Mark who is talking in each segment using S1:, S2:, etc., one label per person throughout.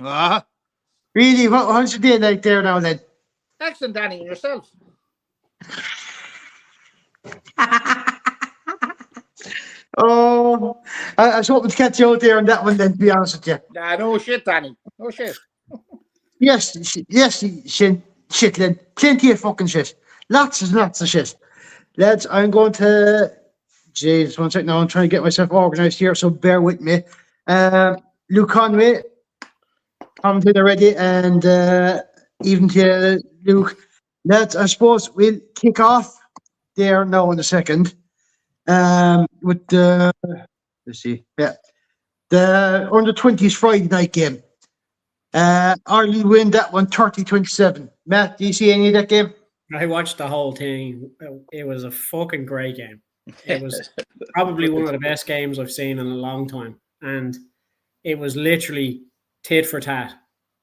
S1: Ah,
S2: Really, how's your day like there now then?
S1: excellent, Danny, and yourself.
S2: Oh, I was hoping to catch you out there on that one then, to be honest with you.
S1: Nah, no shit, Danny. No shit.
S2: Yes, shit, lad. Plenty of fucking shit. Lots and lots of shit. Lads, I'm going to. Jeez, one second now. I'm trying to get myself organised here, so bear with me. Luke Conway, commented already, and even to Luke. Lads, I suppose we'll kick off there now in a second. With the. Let's see. Yeah. The under 20s Friday night game. Ireland win that one 30-27. Matt, do you see any of that game?
S3: I watched the whole thing. It was a fucking great game. It was probably one of the best games I've seen in a long time. And it was literally tit for tat.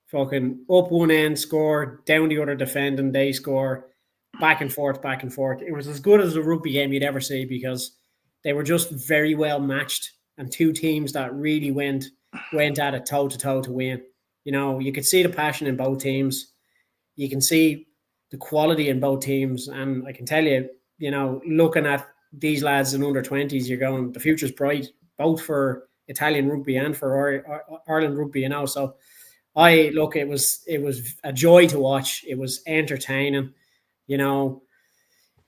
S3: Fucking up one end, score, down the other defending, they score, back and forth, back and forth. It was as good as a rugby game you'd ever see because they were just very well matched and two teams that really went at it toe to toe to win. You know, you could see the passion in both teams. You can see the quality in both teams. And I can tell you, you know, looking at these lads in under 20s, you're going, the future's bright, both for Italian rugby and for Ireland rugby, you know. So it was a joy to watch. It was entertaining, you know.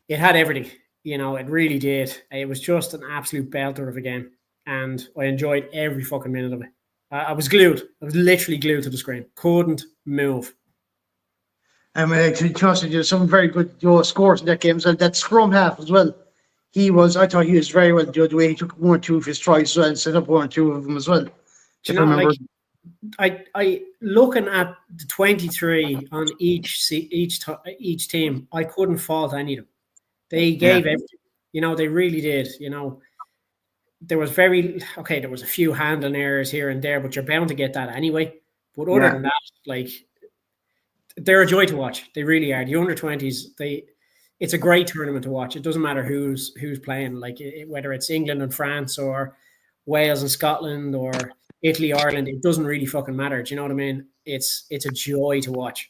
S3: It had everything, you know, it really did. It was just an absolute belter of a game. And I enjoyed every fucking minute of it. I was glued. I was literally glued to the screen. Couldn't move.
S2: And to be honest with you, some very good scores in that game. So that scrum half as well. I thought he was very well the way he took one or two of his tries as well and set up one or two of them as well.
S3: Do you know, like, I looking at the 23 on each team, I couldn't fault any of them. They gave everything. You know, they really did. You know, there was a few handling errors here and there, but you're bound to get that anyway. But other than that, like, they're a joy to watch. They really are. The under 20s, it's a great tournament to watch. It doesn't matter who's playing, like whether it's England and France or Wales and Scotland or Italy, Ireland. It doesn't really fucking matter. Do you know what I mean? It's a joy to watch.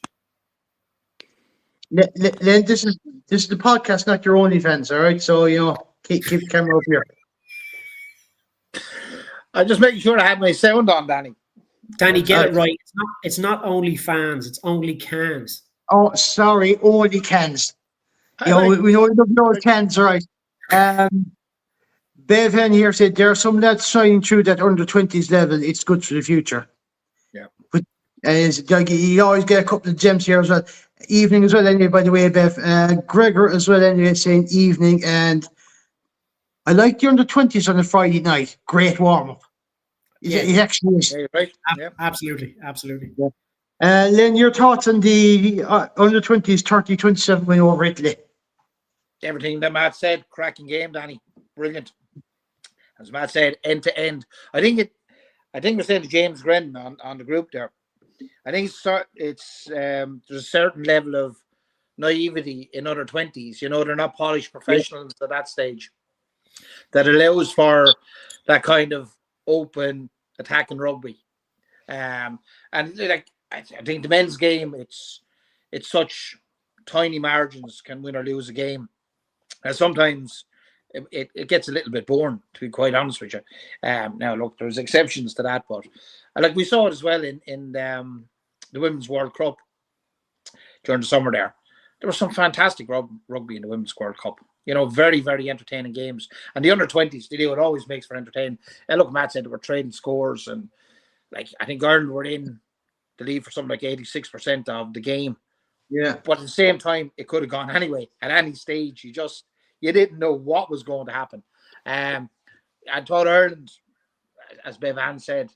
S2: Len, this is the podcast, not your OnlyFans, all right? So, you know, keep the camera up here.
S1: I'm just making sure I have my sound on, Danny.
S3: Danny, get it right. It's not only fans. It's only cans.
S2: Oh, sorry, only cans. We know those cans, all right. Bev Hen here said there are some lads signing through that under 20s level. It's good for the future.
S1: Yeah.
S2: But you always get a couple of gems here as well. Evening as well, anyway, by the way, Bev. Gregor as well, anyway, saying evening. And I like the under 20s on a Friday night. Great warm up. Yeah. It actually is.
S1: Yeah, right. Yeah.
S3: Absolutely.
S2: Yeah. Len, your thoughts on the under 20s 30-27 win over Italy?
S1: Everything that Matt said, cracking game, Danny. Brilliant. As Matt said, end to end. I think we're saying to James Grennan on the group there. I think it's there's a certain level of naivety in under 20s. You know, they're not polished professionals at that stage. That allows for that kind of open attacking rugby. And like I think the men's game, it's such tiny margins can win or lose a game. And sometimes it gets a little bit boring, to be quite honest with you. Now, look, there's exceptions to that, but like we saw it as well in the Women's World Cup during the summer there. There was some fantastic rugby in the Women's World Cup. You know, very, very entertaining games. And the under 20s, they do it always makes for entertaining. And look, Matt said they were trading scores, and like I think Ireland were in the lead for something like 86% of the game.
S2: Yeah.
S1: But at the same time, it could have gone anyway. At any stage, you didn't know what was going to happen. I thought Ireland, as Bevan said,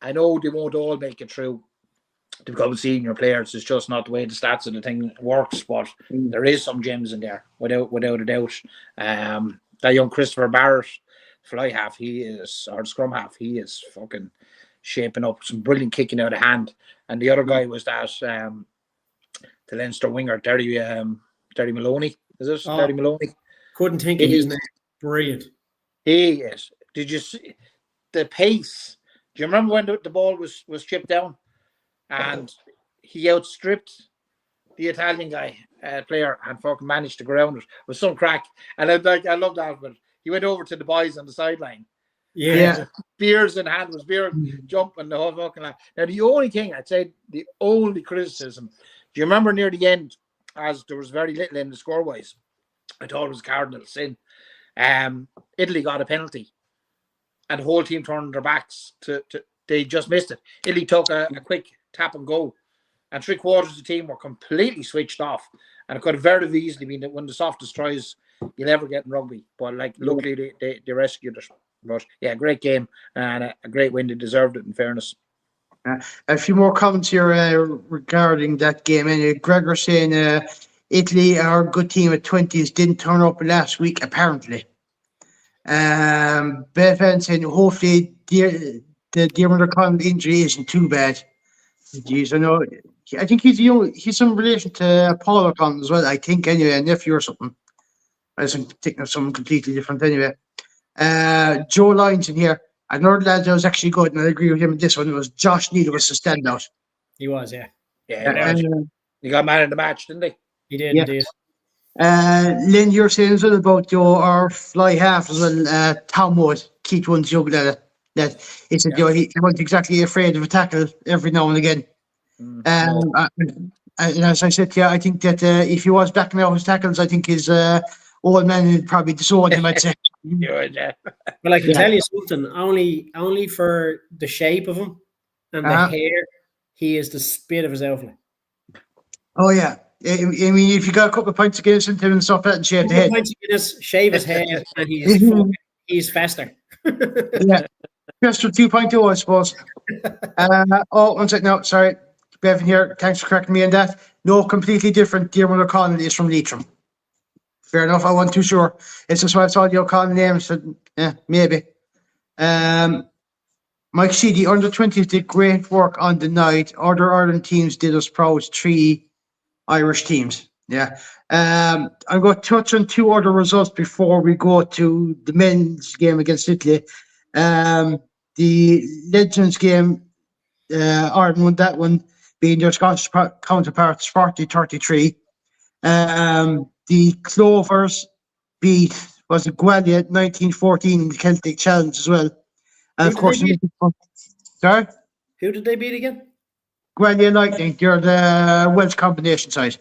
S1: I know they won't all make it through to become senior players. It's just not the way the stats of the thing works, but there is some gems in there, without a doubt. That young Christopher Barrett, fly half, or scrum half, he is fucking shaping up. Some brilliant kicking out of hand. And the other guy was that the Leinster winger, Derry Maloney. Is it Derry Maloney?
S3: Couldn't think of his name. Brilliant.
S1: He is. Did you see the pace Do you remember when the ball was chipped down and he outstripped the Italian guy, player, and fucking managed to ground it with some crack? And I love that, but he went over to the boys on the sideline.
S3: Yeah.
S1: Beers in hand, was beer jumping the whole fucking line. Now, the only thing I'd say, the only criticism, do you remember near the end, as there was very little in the score wise, I thought it was a cardinal sin. Italy got a penalty, and the whole team turned their backs to they just missed it. Italy took a quick tap and go, and 3/4 of the team were completely switched off, and it could have very easily been one of the softest tries you'll ever get in rugby. But like, luckily they rescued it. But yeah, great game and a great win. They deserved it, in fairness.
S2: A few more comments here regarding that game. And Gregor saying Italy are a good team at 20s, didn't turn up last week, apparently. Bevan saying hopefully the Diarmuid O'Connell injury isn't too bad. Jeez, I know. I think he's in relation to Paul O'Connell as well, I think, anyway, a nephew or something. I was thinking of something completely different anyway. Joe Lyons in here. Another lad that was actually good, and I agree with him in this one. It was Josh Neal was the standout.
S3: He was, yeah.
S1: Yeah, he got man of the match, didn't he?
S3: He did, indeed.
S2: Lynn, you're saying as well about our fly half as well, Tom Wood, Keith one's young lad. That he said, he wasn't exactly afraid of a tackle every now and again. And as I said, I think that if he was backing out his tackles, I think his old man would probably disown him, I'd say.
S3: Well, I can tell you something. Only for the shape of him and the hair, he is the spit of his outfit.
S2: Oh yeah, I mean, if you got a couple of pints against him and stuff, that and shave the head.
S3: Shave his head, and he's faster.
S2: Yeah, just for 2.2, I suppose. One second now. Sorry, Bevan here. Thanks for correcting me on that. No, completely different. Diarmuid O'Connell is from Leitrim. Fair enough. I wasn't too sure. It's just when I saw the O'Connell name, I said, yeah, maybe. Mike Sheedy, under 20s did great work on the night. Other Ireland teams did us proud. 3 Irish teams. Yeah. I'm going to touch on 2 other results before we go to the men's game against Italy. The Legends game, Ireland won that one, being their Scottish counterparts 40-33. The Clovers beat Gwalia 1914 in the Celtic Challenge as well. And of course, sorry?
S3: Who did they beat again?
S2: Gwalia Lightning. They're the Welsh combination side.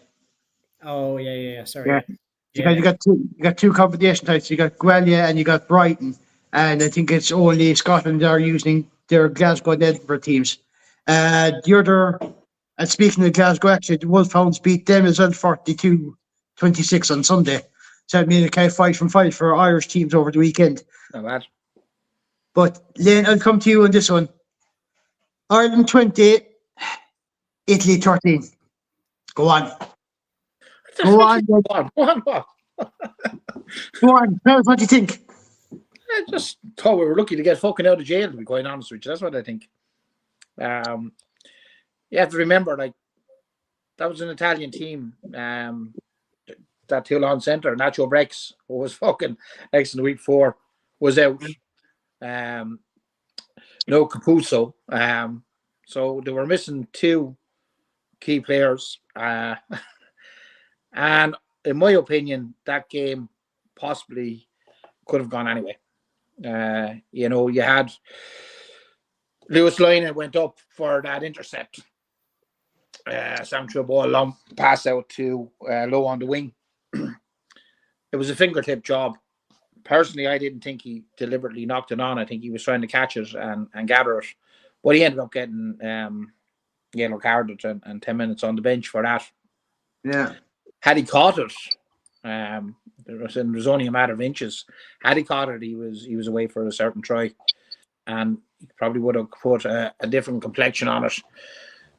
S3: Oh yeah. Sorry.
S2: Yeah. You got two combination sides. You got Gwalia and you got Brighton, and I think it's only Scotland that are using their Glasgow and Edinburgh teams. The other, and speaking of Glasgow, actually, the Wolfhounds beat them as well 42-26 on Sunday. So that made a kind of 5 from 5 for Irish teams over the weekend.
S1: Not bad.
S2: But Lane, I'll come to you on this one. Ireland 20, Italy 13. Go on. Go on. What do you think?
S1: I just thought we were lucky to get fucking out of jail, to be quite honest with you. That's what I think. You have to remember, like, that was an Italian team. That Toulon centre, Nacho Brex, who was fucking excellent the week 4, was out. No Capuzzo. So they were missing 2 key players. And in my opinion, that game possibly could have gone anyway. You had Lewis Lyon went up for that intercept. Sam Truball long pass out to low on the wing. It was a fingertip job. Personally, I didn't think he deliberately knocked it on. I think he was trying to catch it and gather it. But he ended up getting yellow carded and 10 minutes on the bench for that.
S2: Yeah.
S1: Had he caught it, it was only a matter of inches. Had he caught it, he was away for a certain try. And he probably would have put a different complexion on it.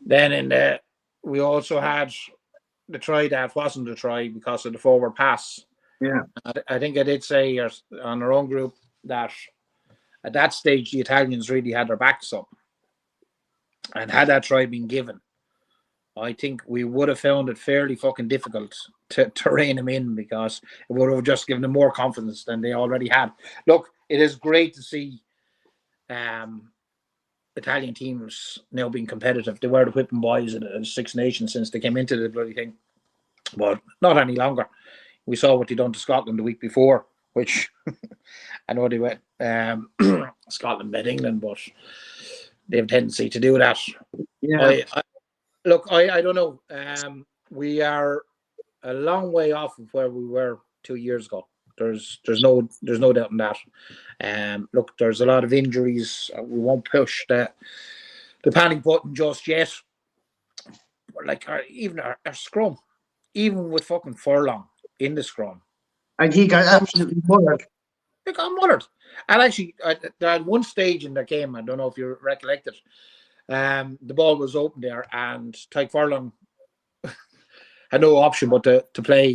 S1: Then we also had the try that wasn't a try because of the forward pass.
S2: Yeah.
S1: I think I did say on our own group that at that stage the Italians really had their backs up. And had that try been given, I think we would have found it fairly fucking difficult to rein them in, because it would have just given them more confidence than they already had. Look, it is great to see Italian teams now being competitive. They were the whipping boys in the Six Nations since they came into the bloody thing, but not any longer. We saw what they done to Scotland the week before, which I know they went Scotland bet England, but they have a tendency to do that.
S2: Yeah.
S1: I don't know. We are a long way off of where we were 2 years ago. There's no doubt in that. Look, there's a lot of injuries. We won't push the panic button just yet. But like even our scrum, even with fucking Furlong in the scrum,
S2: And he got absolutely bothered.
S1: they got murdered. And actually, at one stage in the game, I don't know if you recollect it, the ball was open there, and Tyke Furlong had no option but to play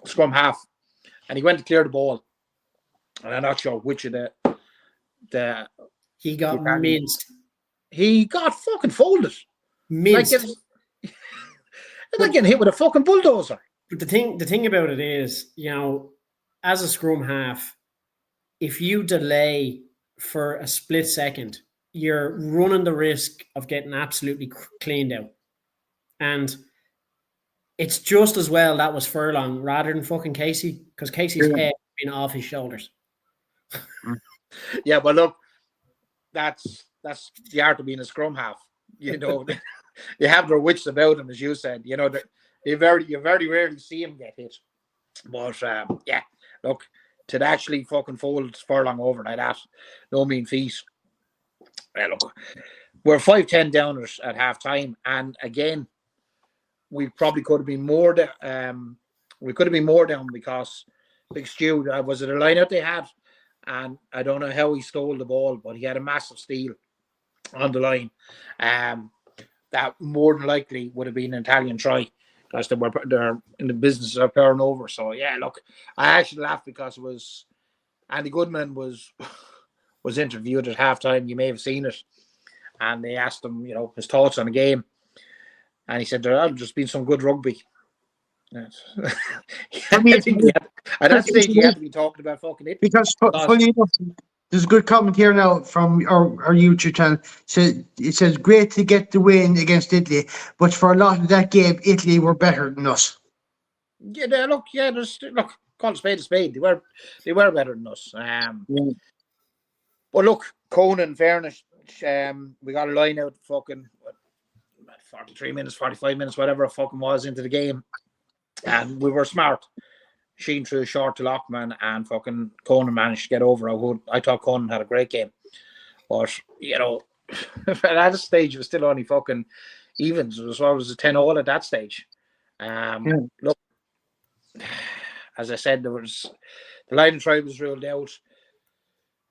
S1: scrum half, and he went to clear the ball, and I'm not sure which of the
S3: He got minced.
S1: He got fucking folded.
S3: Minced.
S1: It's like getting hit with a fucking bulldozer.
S3: But the thing about it is, you know, as a scrum half, if you delay for a split second, you're running the risk of getting absolutely cleaned out. And it's just as well that was Furlong rather than fucking Casey, because Casey's head been off his shoulders.
S1: Yeah, but look, that's the art of being a scrum half. You know, they have their wits about them, as you said. You know, you very rarely see him get hit. But yeah, look, to actually fucking fold Furlong over like that, no mean feat. Yeah, look, we're 5-10 downers at half time, and again, we probably could have been more. We could have been more down because Big Stu, was it a line out they had? And I don't know how he stole the ball, but he had a massive steal on the line. That more than likely would have been an Italian try because they're in the business of powering over. So yeah, look, I actually laughed because it was Andy Goodman was interviewed at halftime. You may have seen it, and they asked him, you know, his thoughts on the game, and he said there have just been some good rugby. Yes. At that stage, he had to be talking about fucking it.
S2: Because funny enough, there's a good comment here now from our YouTube channel. It says, great to get the win against Italy, but for a lot of that game, Italy were better than us.
S1: Yeah, look, call a spade. They were better than us. But look, Conan, in fairness, we got a line out fucking 43 minutes, 45 minutes, whatever it fucking was into the game. And we were smart. Sheen threw a short to Lockman, and fucking Conan managed to get over. I thought Conan had a great game. But, you know, at that stage, it was still only fucking evens. It was a 10-all at that stage. Look, as I said, there was the line and try was ruled out.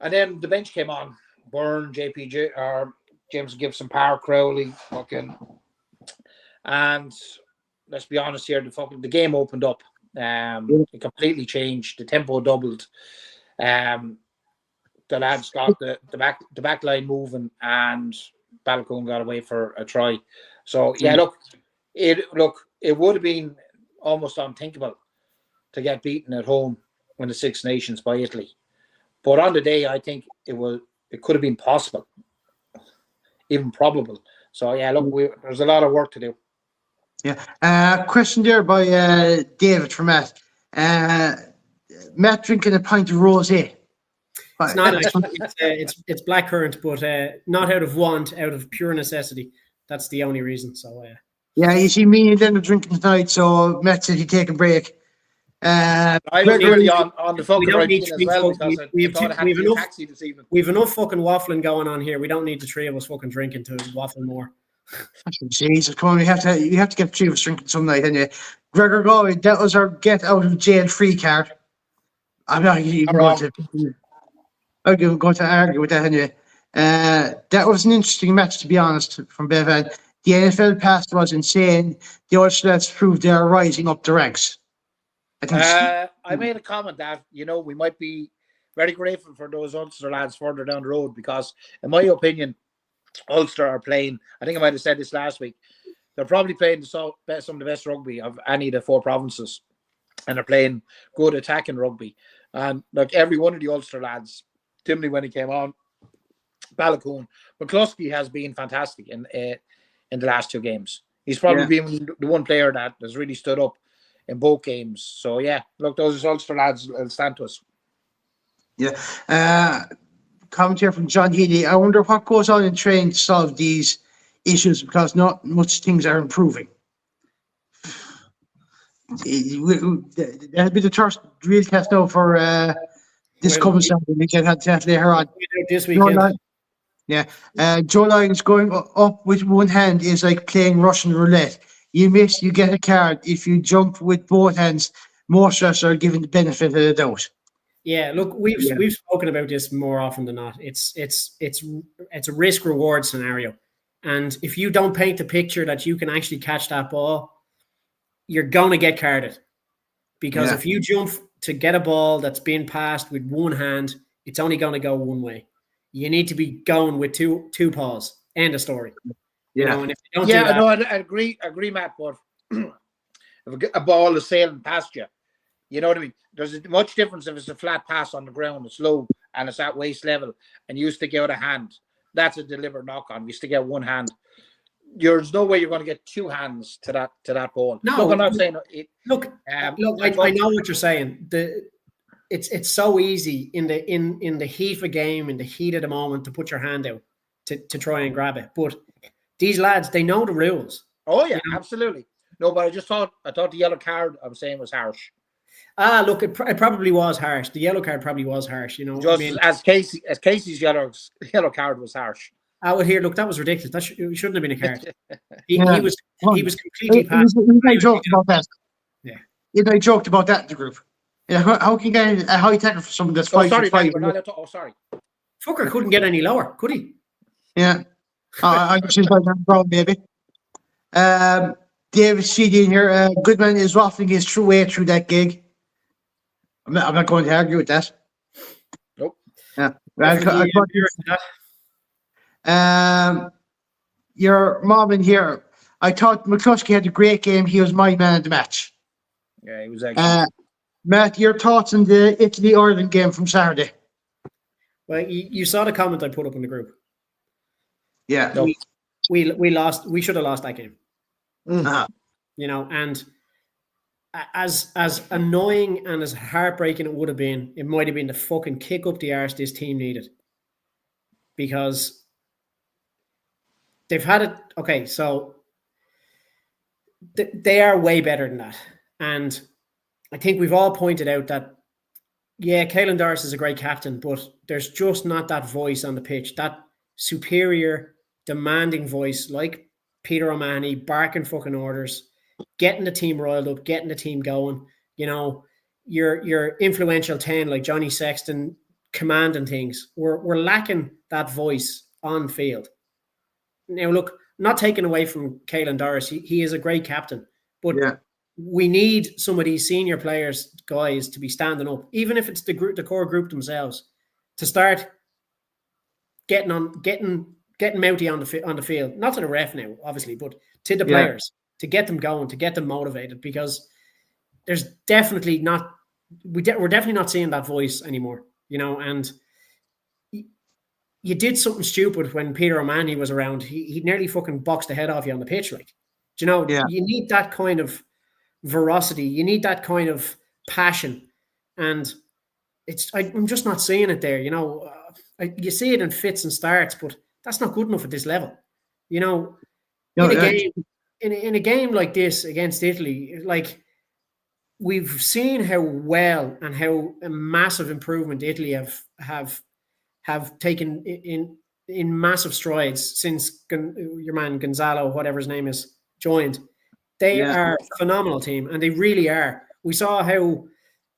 S1: And then the bench came on. Byrne, James Gibson, Power, Crowley, fucking. And let's be honest here, the game opened up. It completely changed. The tempo doubled. The lads got the back line moving, and Balcone got away for a try. So yeah, look, it would have been almost unthinkable to get beaten at home in the Six Nations by Italy. But on the day, I think it could have been possible, even probable. So yeah, look, there's a lot of work to do.
S2: Yeah. Question there by David from Matt. Matt drinking a pint of rosé.
S3: It's not actually. It's blackcurrant, but not out of want, out of pure necessity. That's the only reason. So
S2: yeah, you see, me and then are drinking tonight. So Matt said he'd take a break.
S1: I was really on the fucking right thing as well because I thought I had to a taxi this evening.
S3: We've enough fucking waffling going on here. We don't need the three of us fucking drinking to waffle more.
S2: Jesus, come on! You have to get three of us drinking some night, and Gregor Galway, that was our get out of jail free card. I'm not even going to argue with that, anyway. That was an interesting match, to be honest, from Bevan. The NFL past was insane. The Ulsters proved they are rising up the ranks.
S1: I made a comment that, you know, we might be very grateful for those Ulster lads further down the road because, in my opinion, Ulster are playing, I think I might have said this last week, they're probably playing some of the best rugby of any of the four provinces, and they're playing good attacking rugby. And like every one of the Ulster lads, Timley when he came on, Balakoon. McCluskey has been fantastic in the last 2 games. He's probably been the one player that has really stood up in both games. So yeah, look, those results for lads will stand to us.
S2: Yeah. Comment here from John Healy. I wonder what goes on in training to solve these issues because not much things are improving. That'll be the first real test now for this coming Saturday weekend. Had to later on.
S3: This weekend.
S2: Joe Lyons going up with one hand is like playing Russian roulette. You miss, you get a card. If you jump with both hands, most of us are given the benefit of the doubt.
S3: Yeah, look, we've spoken about this more often than not. It's a risk reward scenario, and if you don't paint the picture that you can actually catch that ball, you're gonna get carded. Because if you jump to get a ball that's being passed with one hand, it's only gonna go one way. You need to be going with two paws. End of story. You know, and if you don't do that,
S1: no, I agree, Matt. But if a ball is sailing past you, you know what I mean? There's much difference if it's a flat pass on the ground, it's low, and it's at waist level, and you stick out a hand. That's a deliberate knock on. You stick out one hand. There's no way you're going to get 2 hands to that ball.
S3: No,
S1: look, I'm not saying it.
S3: Look, I know what you're saying. It's so easy in the heat of a game, in the heat of the moment, to put your hand out to try and grab it. But these lads, they know the rules.
S1: Oh yeah, absolutely. No, but I thought the yellow card I was saying was harsh.
S3: Look, it probably was harsh. The yellow card probably was harsh. You know,
S1: just as Casey's yellow card was harsh.
S3: I would hear. Look, that was ridiculous. That shouldn't have been a card. He was completely past.
S2: He joked about that. Yeah, they joked about that in the group. Yeah, how can you get a high tackle for someone that's 5'5"?
S1: Sorry.
S3: Fucker couldn't get any lower, could he?
S2: Yeah. I guess he's like that problem, maybe. David CD in here. Goodman is waffling his true way through that gig. I'm not going to argue with that.
S1: Nope.
S2: Yeah. Your mom in here. I thought McCluskey had a great game. He was my man of the match.
S1: Yeah, he was excellent.
S2: Matt, your thoughts on the Italy-Ireland game from Saturday?
S3: Well, you saw the comment I put up in the group.
S2: Yeah.
S1: No.
S3: We lost. We should have lost that game.
S2: Uh-huh.
S3: You know, and as annoying and as heartbreaking it would have been, it might have been the fucking kick up the arse this team needed. Because they've had it. Okay, so they are way better than that. And I think we've all pointed out that, yeah, Caelan Doris is a great captain, but there's just not that voice on the pitch, that superior, demanding voice like Peter O'Mahony, barking fucking orders, getting the team riled up, getting the team going. You know, your influential 10 like Johnny Sexton commanding things. We're lacking that voice on field. Now, look, not taken away from Caelan Doris, he is a great captain, but we need some of these senior players, guys, to be standing up, even if it's the core group themselves, to start getting Mouty on the field. Not to the ref now, obviously, but to the players, to get them going, to get them motivated, because there's definitely not we're definitely not seeing that voice anymore, you know. And you did something stupid when Peter O'Mahony was around. He nearly fucking boxed the head off you on the pitch, like. Do you know? Yeah. You need that kind of veracity. You need that kind of passion, and I'm just not seeing it there. You know, you see it in fits and starts, but that's not good enough at this level. You know, in a game like this against Italy, like, we've seen how well and how a massive improvement Italy have taken in massive strides since your man Gonzalo, whatever his name is, joined. They are a phenomenal team, and they really are. We saw how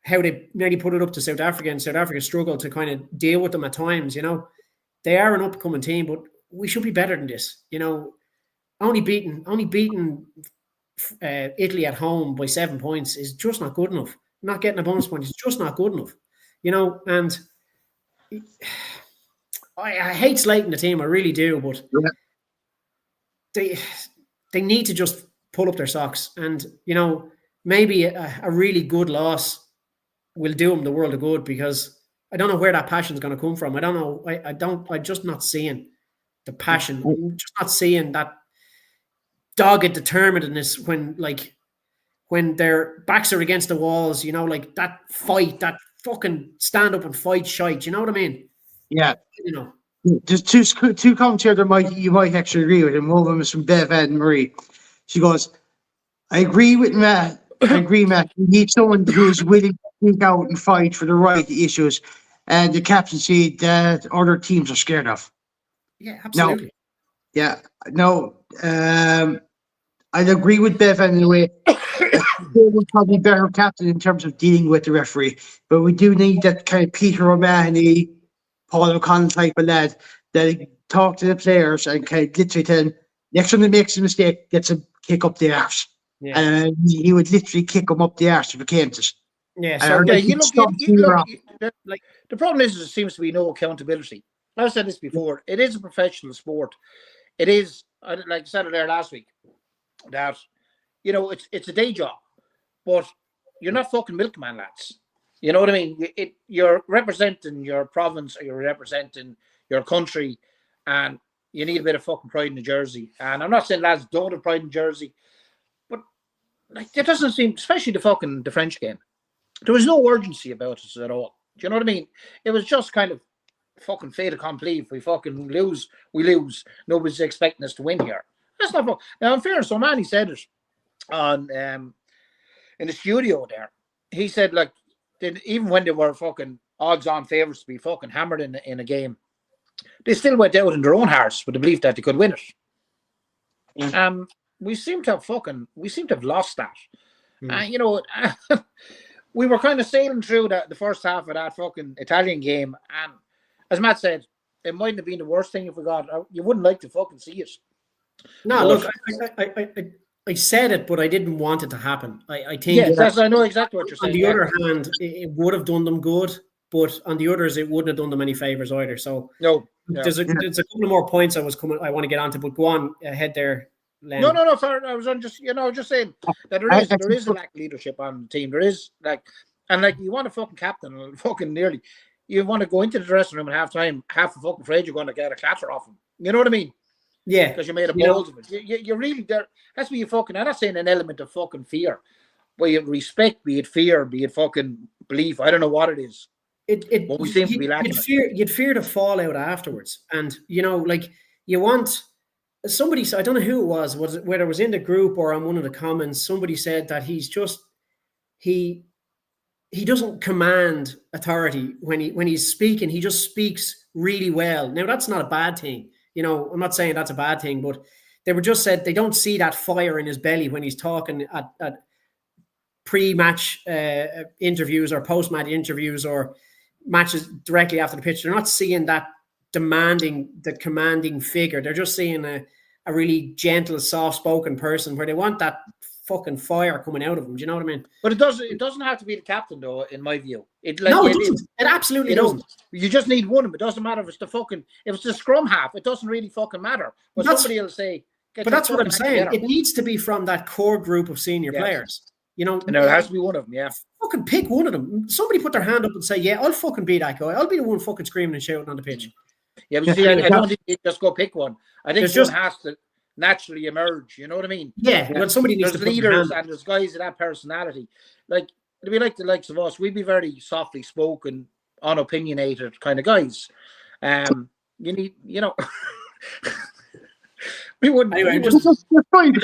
S3: they nearly put it up to South Africa, and South Africa struggled to kind of deal with them at times. You know, they are an upcoming team, but we should be better than this. You know, only beating Italy at home by 7 points is just not good enough. Not getting a bonus point is just not good enough. You know, and I hate slating the team, I really do, but they need to just pull up their socks, and, you know, maybe a really good loss will do them the world of good, because I don't know where that passion's going to come from. I don't know. I'm just not seeing the passion. I'm just not seeing that dogged determinedness when their backs are against the walls, like that fight, that fucking stand up and fight shite. You know what I mean?
S2: Yeah.
S3: You know.
S2: There's two comments here that you might actually agree with, and one of them is from Bev and Marie. She goes, I agree with Matt. Matt. We need someone who's willing to speak out and fight for the right issues and the captaincy that other teams are scared of.
S3: Yeah, absolutely.
S2: No, I'd agree with Bev in a way. They would probably be better captain in terms of dealing with the referee, but we do need that kind of Peter O'Mahony, Paul O'Connell type of lad that talk to the players and kind of literally tell them, next one that makes a mistake gets a kick up the arse.
S3: Yeah.
S2: And he would literally kick him up the arse if it came to it.
S3: Yeah.
S2: So
S1: the problem is there seems to be no accountability. I've said this before. It is a professional sport. It is, like I said it there last week, that it's a day job, but you're not fucking milkman, lads. You know what I mean? You're representing your province, or you're representing your country, and you need a bit of fucking pride in the jersey. And I'm not saying lads don't have pride in jersey, but like there doesn't seem, especially the French game, there was no urgency about it at all. Do you know what I mean? It was just kind of fucking fait accompli. If we fucking lose, we lose. Nobody's expecting us to win here. That's not fucking. Now, in fairness, O'Mahony said it on in the studio there. He said, like, even when they were fucking odds-on favourites to be fucking hammered in a game, they still went out in their own hearts with the belief that they could win it.
S2: Yeah.
S1: We seem to have lost that. We were kind of sailing through the first half of that fucking Italian game, and as Matt said, it mightn't have been the worst thing if we got. You wouldn't like to fucking see it.
S3: No, look, I said it, but I didn't want it to happen. I think.
S1: Yes, I know exactly what you're saying.
S3: On the other hand, it would have done them good, but on the others, it wouldn't have done them any favors either. So
S1: no.
S3: There's a couple of more points I want to get onto, but go on ahead there. Len.
S1: No. Sorry, I was on just saying that there is a lack of leadership on the team. There is you want a fucking captain, fucking nearly. You want to go into the dressing room at halftime, half the fucking afraid you're going to get a clatter off him. You know what I mean?
S3: Yeah,
S1: because you made a balls of it. You really there has to be I'm not saying an element of fucking fear, but you respect, be it fear, be it fucking belief. I don't know what it is. But we seem to be lacking.
S3: You'd fear the fallout afterwards, and like you want. Somebody, I don't know who it was whether it was in the group or on one of the comments, somebody said that he doesn't command authority when he's speaking. He just speaks really well. Now, that's not a bad thing. I'm not saying that's a bad thing, but they were just said they don't see that fire in his belly when he's talking at pre-match interviews or post-match interviews or matches directly after the pitch. They're not seeing that commanding figure. They're just seeing a really gentle, soft-spoken person where they want that fucking fire coming out of them. Do you know what I mean?
S1: But it doesn't have to be the captain, though, in my view.
S3: It doesn't. It absolutely doesn't.
S1: You just need one of them. It doesn't matter if it's the scrum half. It doesn't really fucking matter. But somebody will say.
S3: But that's what I'm saying. Together. It needs to be from that core group of senior players.
S1: And it has to be one of them. Yeah.
S3: Fucking pick one of them. Somebody put their hand up and say, "Yeah, I'll fucking be that guy. I'll be the one fucking screaming and shouting on the pitch."
S1: Yeah, but see, I don't think you just go pick one. I think one has to naturally emerge. You know what I mean?
S3: Yeah. Well, somebody needs to.
S1: There's leaders and there's guys with that personality. Like it'd be like the likes of us. We'd be very softly spoken, unopinionated kind of guys. You need, we wouldn't. Anyway, I'm just going
S3: to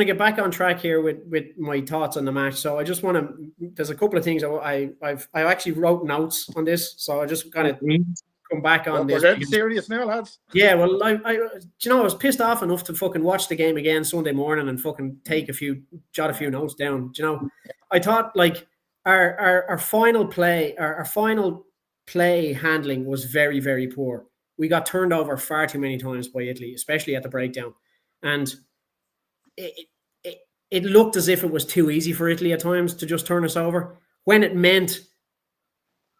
S3: get back on track here with my thoughts on the match. So I just want to. There's a couple of things I actually wrote notes on this, so I just kind of come back on this.
S1: We're getting serious now, lads.
S3: Yeah, well, I was pissed off enough to fucking watch the game again Sunday morning and fucking jot a few notes down. I thought like our final play, our final play handling was very, very poor. We got turned over far too many times by Italy, especially at the breakdown. And it looked as if it was too easy for Italy at times to just turn us over when it meant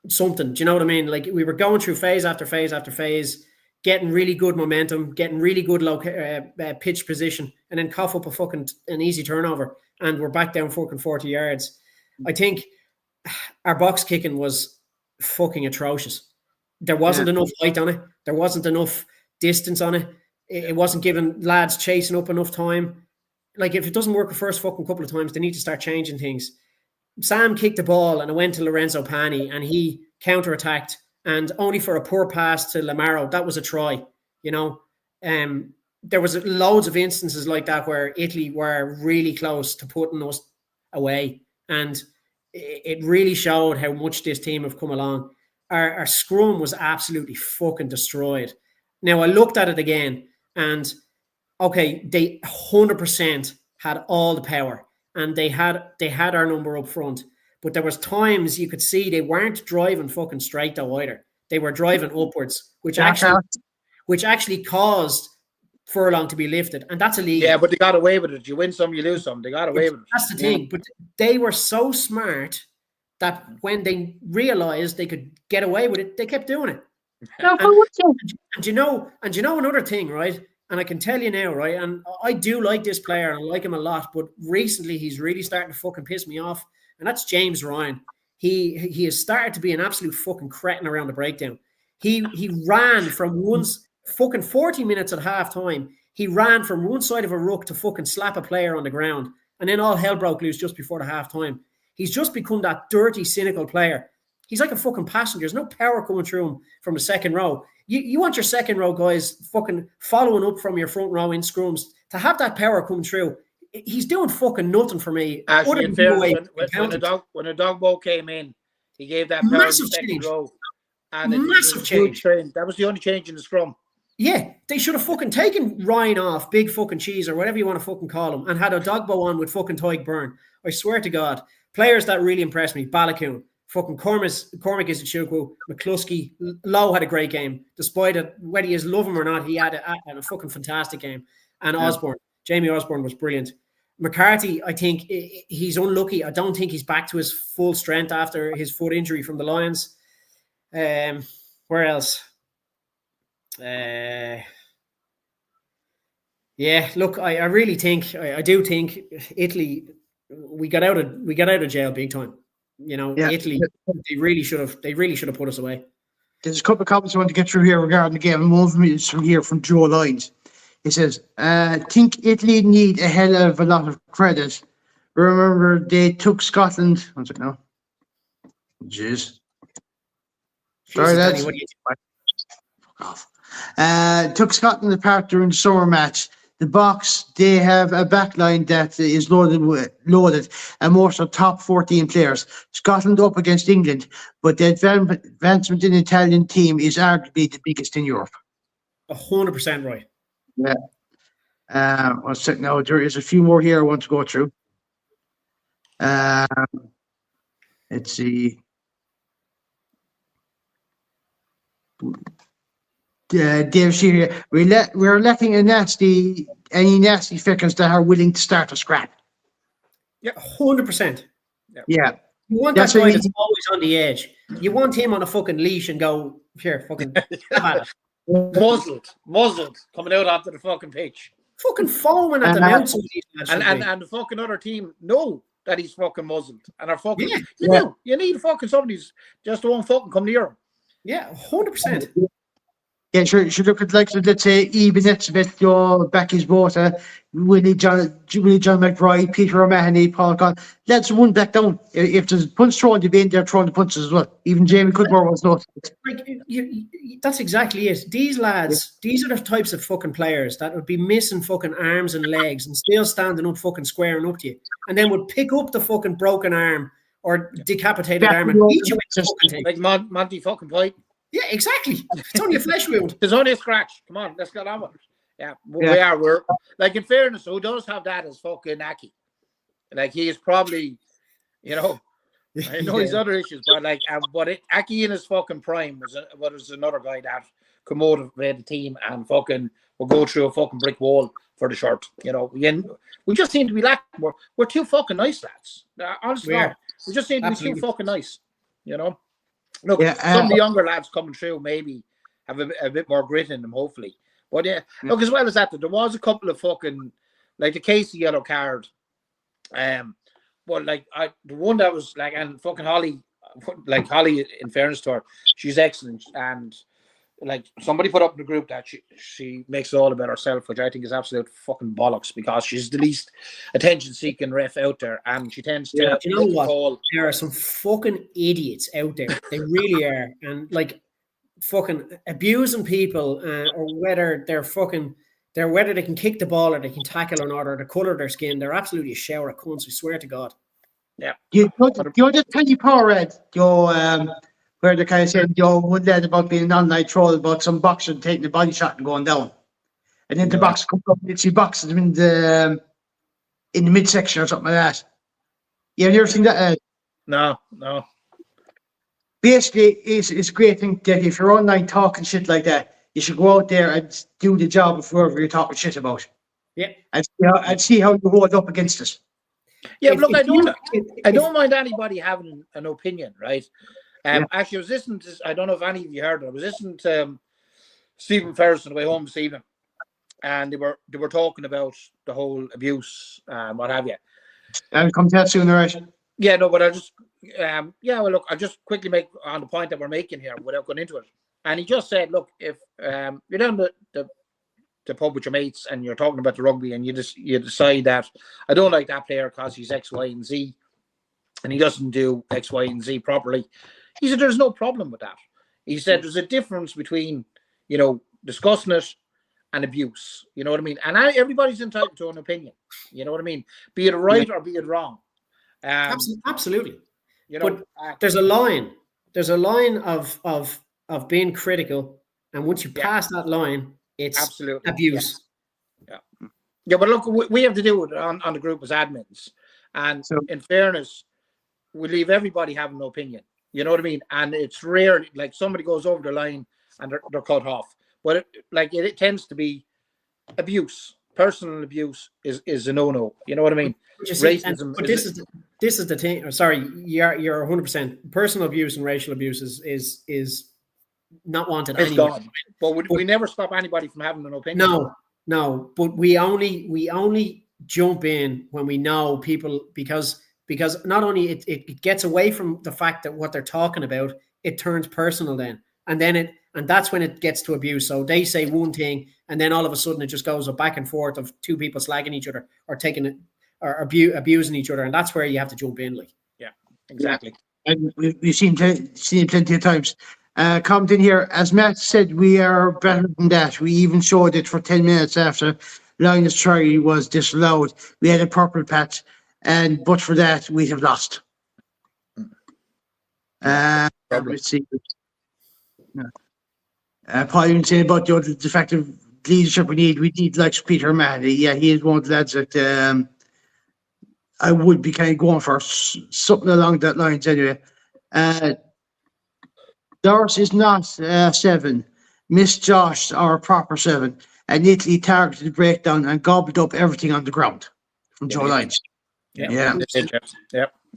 S3: something. Do you know what I mean? Like we were going through phase after phase after phase, getting really good momentum, getting really good pitch position, and then cough up an easy turnover. And we're back down fucking 40 yards. I think our box kicking was fucking atrocious. There wasn't enough height on it. There wasn't enough distance on it. It wasn't giving lads chasing up enough time. Like, if it doesn't work the first fucking couple of times, they need to start changing things. Sam kicked the ball and it went to Lorenzo Pani and he counterattacked, and only for a poor pass to Lamaro. That was a try, you know. There was loads of instances like that where Italy were really close to putting us away, and it really showed how much this team have come along. Our scrum was absolutely fucking destroyed. Now, I looked at it again, and okay, they 100% had all the power, and they had our number up front. But there was times you could see they weren't driving fucking straight though either. They were driving upwards, which actually caused Furlong to be lifted, and that's illegal.
S1: Yeah, but they got away with it. You win some, you lose some. They got away with it.
S3: That's the thing. But they were so smart that when they realized they could get away with it, they kept doing it. And you know another thing, right? And I can tell you now, right? And I do like this player and I like him a lot, but recently he's really starting to fucking piss me off. And that's James Ryan. He has started to be an absolute fucking cretin around the breakdown. He ran from once fucking 40 minutes at half time. He ran from one side of a ruck to fucking slap a player on the ground. And then all hell broke loose just before the half time. He's just become that dirty, cynical player. He's like a fucking passenger. There's no power coming through him from the second row. You want your second row guys fucking following up from your front row in scrums to have that power come through. He's doing fucking nothing for me.
S1: Actually, in fairness, when a dog bowl came in, he gave that power
S3: massive
S1: second
S3: change.
S1: Row. And
S3: Massive change.
S1: That was the only change in the scrum.
S3: Yeah, they should have fucking taken Ryan off, big fucking cheese or whatever you want to fucking call him, and had a dogbo on with fucking Tyke Byrne. I swear to God. Players that really impressed me, Balakoon, fucking Cormac Isachukwu, McCluskey. Lowe had a great game. Despite it, whether you love him or not, he had a fucking fantastic game. And Osborne, Jamie Osborne was brilliant. McCarthy, I think he's unlucky. I don't think he's back to his full strength after his foot injury from the Lions. Where else? Yeah, look, I really think I do think Italy, we got out of jail big time. You know, Italy, they really should have put us away.
S2: There's a couple of comments I want to get through here regarding the game. Movement from here from Joe Lyons. He says, think Italy need a hell of a lot of credit. Remember, they took Scotland. One second now. Jeez. Sorry, lads. Fuck off. Took Scotland apart during the summer match. The box, they have a backline that is loaded, and most of top 14 players. Scotland up against England, but the advancement in the Italian team is arguably the biggest in Europe.
S3: 100% right.
S2: Yeah. One second now. There is a few more here I want to go through. Let's see. Dave here. We're letting any nasty figures that are willing to start a scrap.
S3: Yeah, 100%.
S2: Yeah.
S3: You want that guy that's always on the edge. You want him on a fucking leash and go, here, fucking
S1: muzzled, coming out onto the fucking pitch.
S3: Fucking foaming at the mouth.
S1: And the fucking other team know that he's fucking muzzled. And are fucking, you need fucking somebody's just don't fucking come near him.
S3: Yeah, 100%.
S2: Yeah, sure. Should look at like let's say Ibanez, Becky's Water, Willie John McBride, Peter O'Mahony, Paul Conn. Let's one back down. If there's punch thrown, you'll be in there throwing the punches as well. Even Jamie Cudmore was not.
S3: Like that's exactly it. These lads, these are the types of fucking players that would be missing fucking arms and legs and still standing up, fucking squaring up to you, and then would pick up the fucking broken arm or decapitated arm and beat you with fucking
S1: like Monty fucking Python.
S3: Yeah, exactly. It's only a flesh wound.
S1: There's only a scratch. Come on, let's get on with it. Yeah, we're like, in fairness, who does have that is fucking Aki. Like, he is probably, you know, I know he's other issues, but like, Aki in his fucking prime was another guy that could motivate the team and fucking will go through a fucking brick wall for the shirt. You know, we just seem to be lacking. We're too fucking nice, lads. Honestly, we just seem to be too fucking nice. You know. Look, some of the younger lads coming through maybe have a bit more grit in them, hopefully. But look, as well as that, there was a couple of fucking, like the Casey yellow card. But like the one that was like, and fucking Holly like Holly, in fairness to her, she's excellent. And like somebody put up in the group that she makes it all about herself, which I think is absolute fucking bollocks, because she's the least attention-seeking ref out there, and she tends to.
S3: You know what? There are some fucking idiots out there. They really are, and like fucking abusing people, or whether whether they can kick the ball or they can tackle or not, or the color of their skin. They're absolutely a shower of cunts. I swear to God.
S1: Yeah.
S2: You just Penny Power Red, where they kind of said, one lad about being an online troll about some boxer taking the body shot and going down. And then the boxer comes up and she boxes him in the midsection or something like that. You ever seen that?
S1: No.
S2: Basically, it's a great thing that if you're online talking shit like that, you should go out there and do the job of whoever you're talking shit about.
S3: Yeah.
S2: And see how you hold up against it.
S1: Yeah, but look, I don't mind anybody having an opinion, right? Actually, I was listening to, I don't know if any of you heard it, I was listening to Stephen Ferris on the way home this evening, and they were talking about the whole abuse, what have you.
S2: I'll come to that soon, all right?
S1: Yeah, no, but I just, well, look, I'll just quickly make on the point that we're making here without going into it. And he just said, look, if you're down the pub with your mates and you're talking about the rugby and you decide that I don't like that player because he's X, Y, and Z, and he doesn't do X, Y, and Z properly, he said there's no problem with that. He said there's a difference between, discussing it and abuse. You know what I mean? And everybody's entitled to an opinion. You know what I mean? Be it right or be it wrong.
S3: Absolutely. But there's a line. There's a line of being critical, and once you pass that line, it's absolutely abuse.
S1: Yeah, but look, we have to do it on the group as admins, and in fairness, we leave everybody having an opinion. You know what I mean? And it's rare, like somebody goes over the line and they're cut off. But it tends to be abuse. Personal abuse is a no-no. You know what I mean? Racism.
S3: But this is the thing. Oh, sorry, you're 100%. Personal abuse and racial abuse is not wanted.
S1: It's gone. But we never stop anybody from having an opinion.
S3: No. But we only jump in when we know people, because not only it gets away from the fact that what they're talking about, it turns personal then. And that's when it gets to abuse. So they say one thing, and then all of a sudden it just goes back and forth of two people slagging each other or taking it or abusing each other, and that's where you have to jump in. Like,
S1: yeah, exactly.
S2: And we've seen plenty of times. Comment in here, as Matt said, we are better than that. We even showed it for 10 minutes after Linus try was disallowed. We had a purple patch, but for that we have lost. Let's see. Paul saying about the effective leadership we need like Peter Mahoney. Yeah, he is one of the lads that I would be kind of going for something along that lines anyway. Doris is not 7. Miss Josh are a proper 7. And Italy targeted Breakdown and gobbled up everything on the ground from Joe Lyons.
S1: Yeah.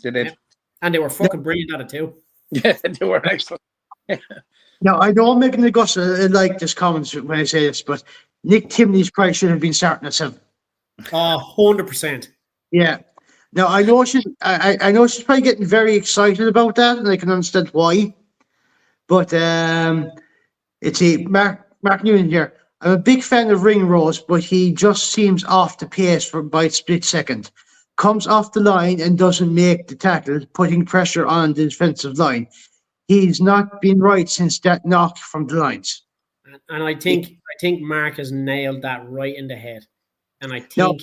S1: They did.
S3: And they were fucking brilliant at it too.
S1: Yeah, they were excellent.
S2: Now, I know I'm making a guss like this comments when I say this, but Nick Timney's probably should have been starting at 7.
S3: 100%.
S2: Yeah. Now, I know she's probably getting very excited about that, and I can understand why. But it's Mark Newman here. I'm a big fan of Ringrose, but he just seems off the pace by a split second. Comes off the line and doesn't make the tackle, putting pressure on the defensive line. He's not been right since that knock from the lines.
S3: And I think Mark has nailed that right in the head. And I think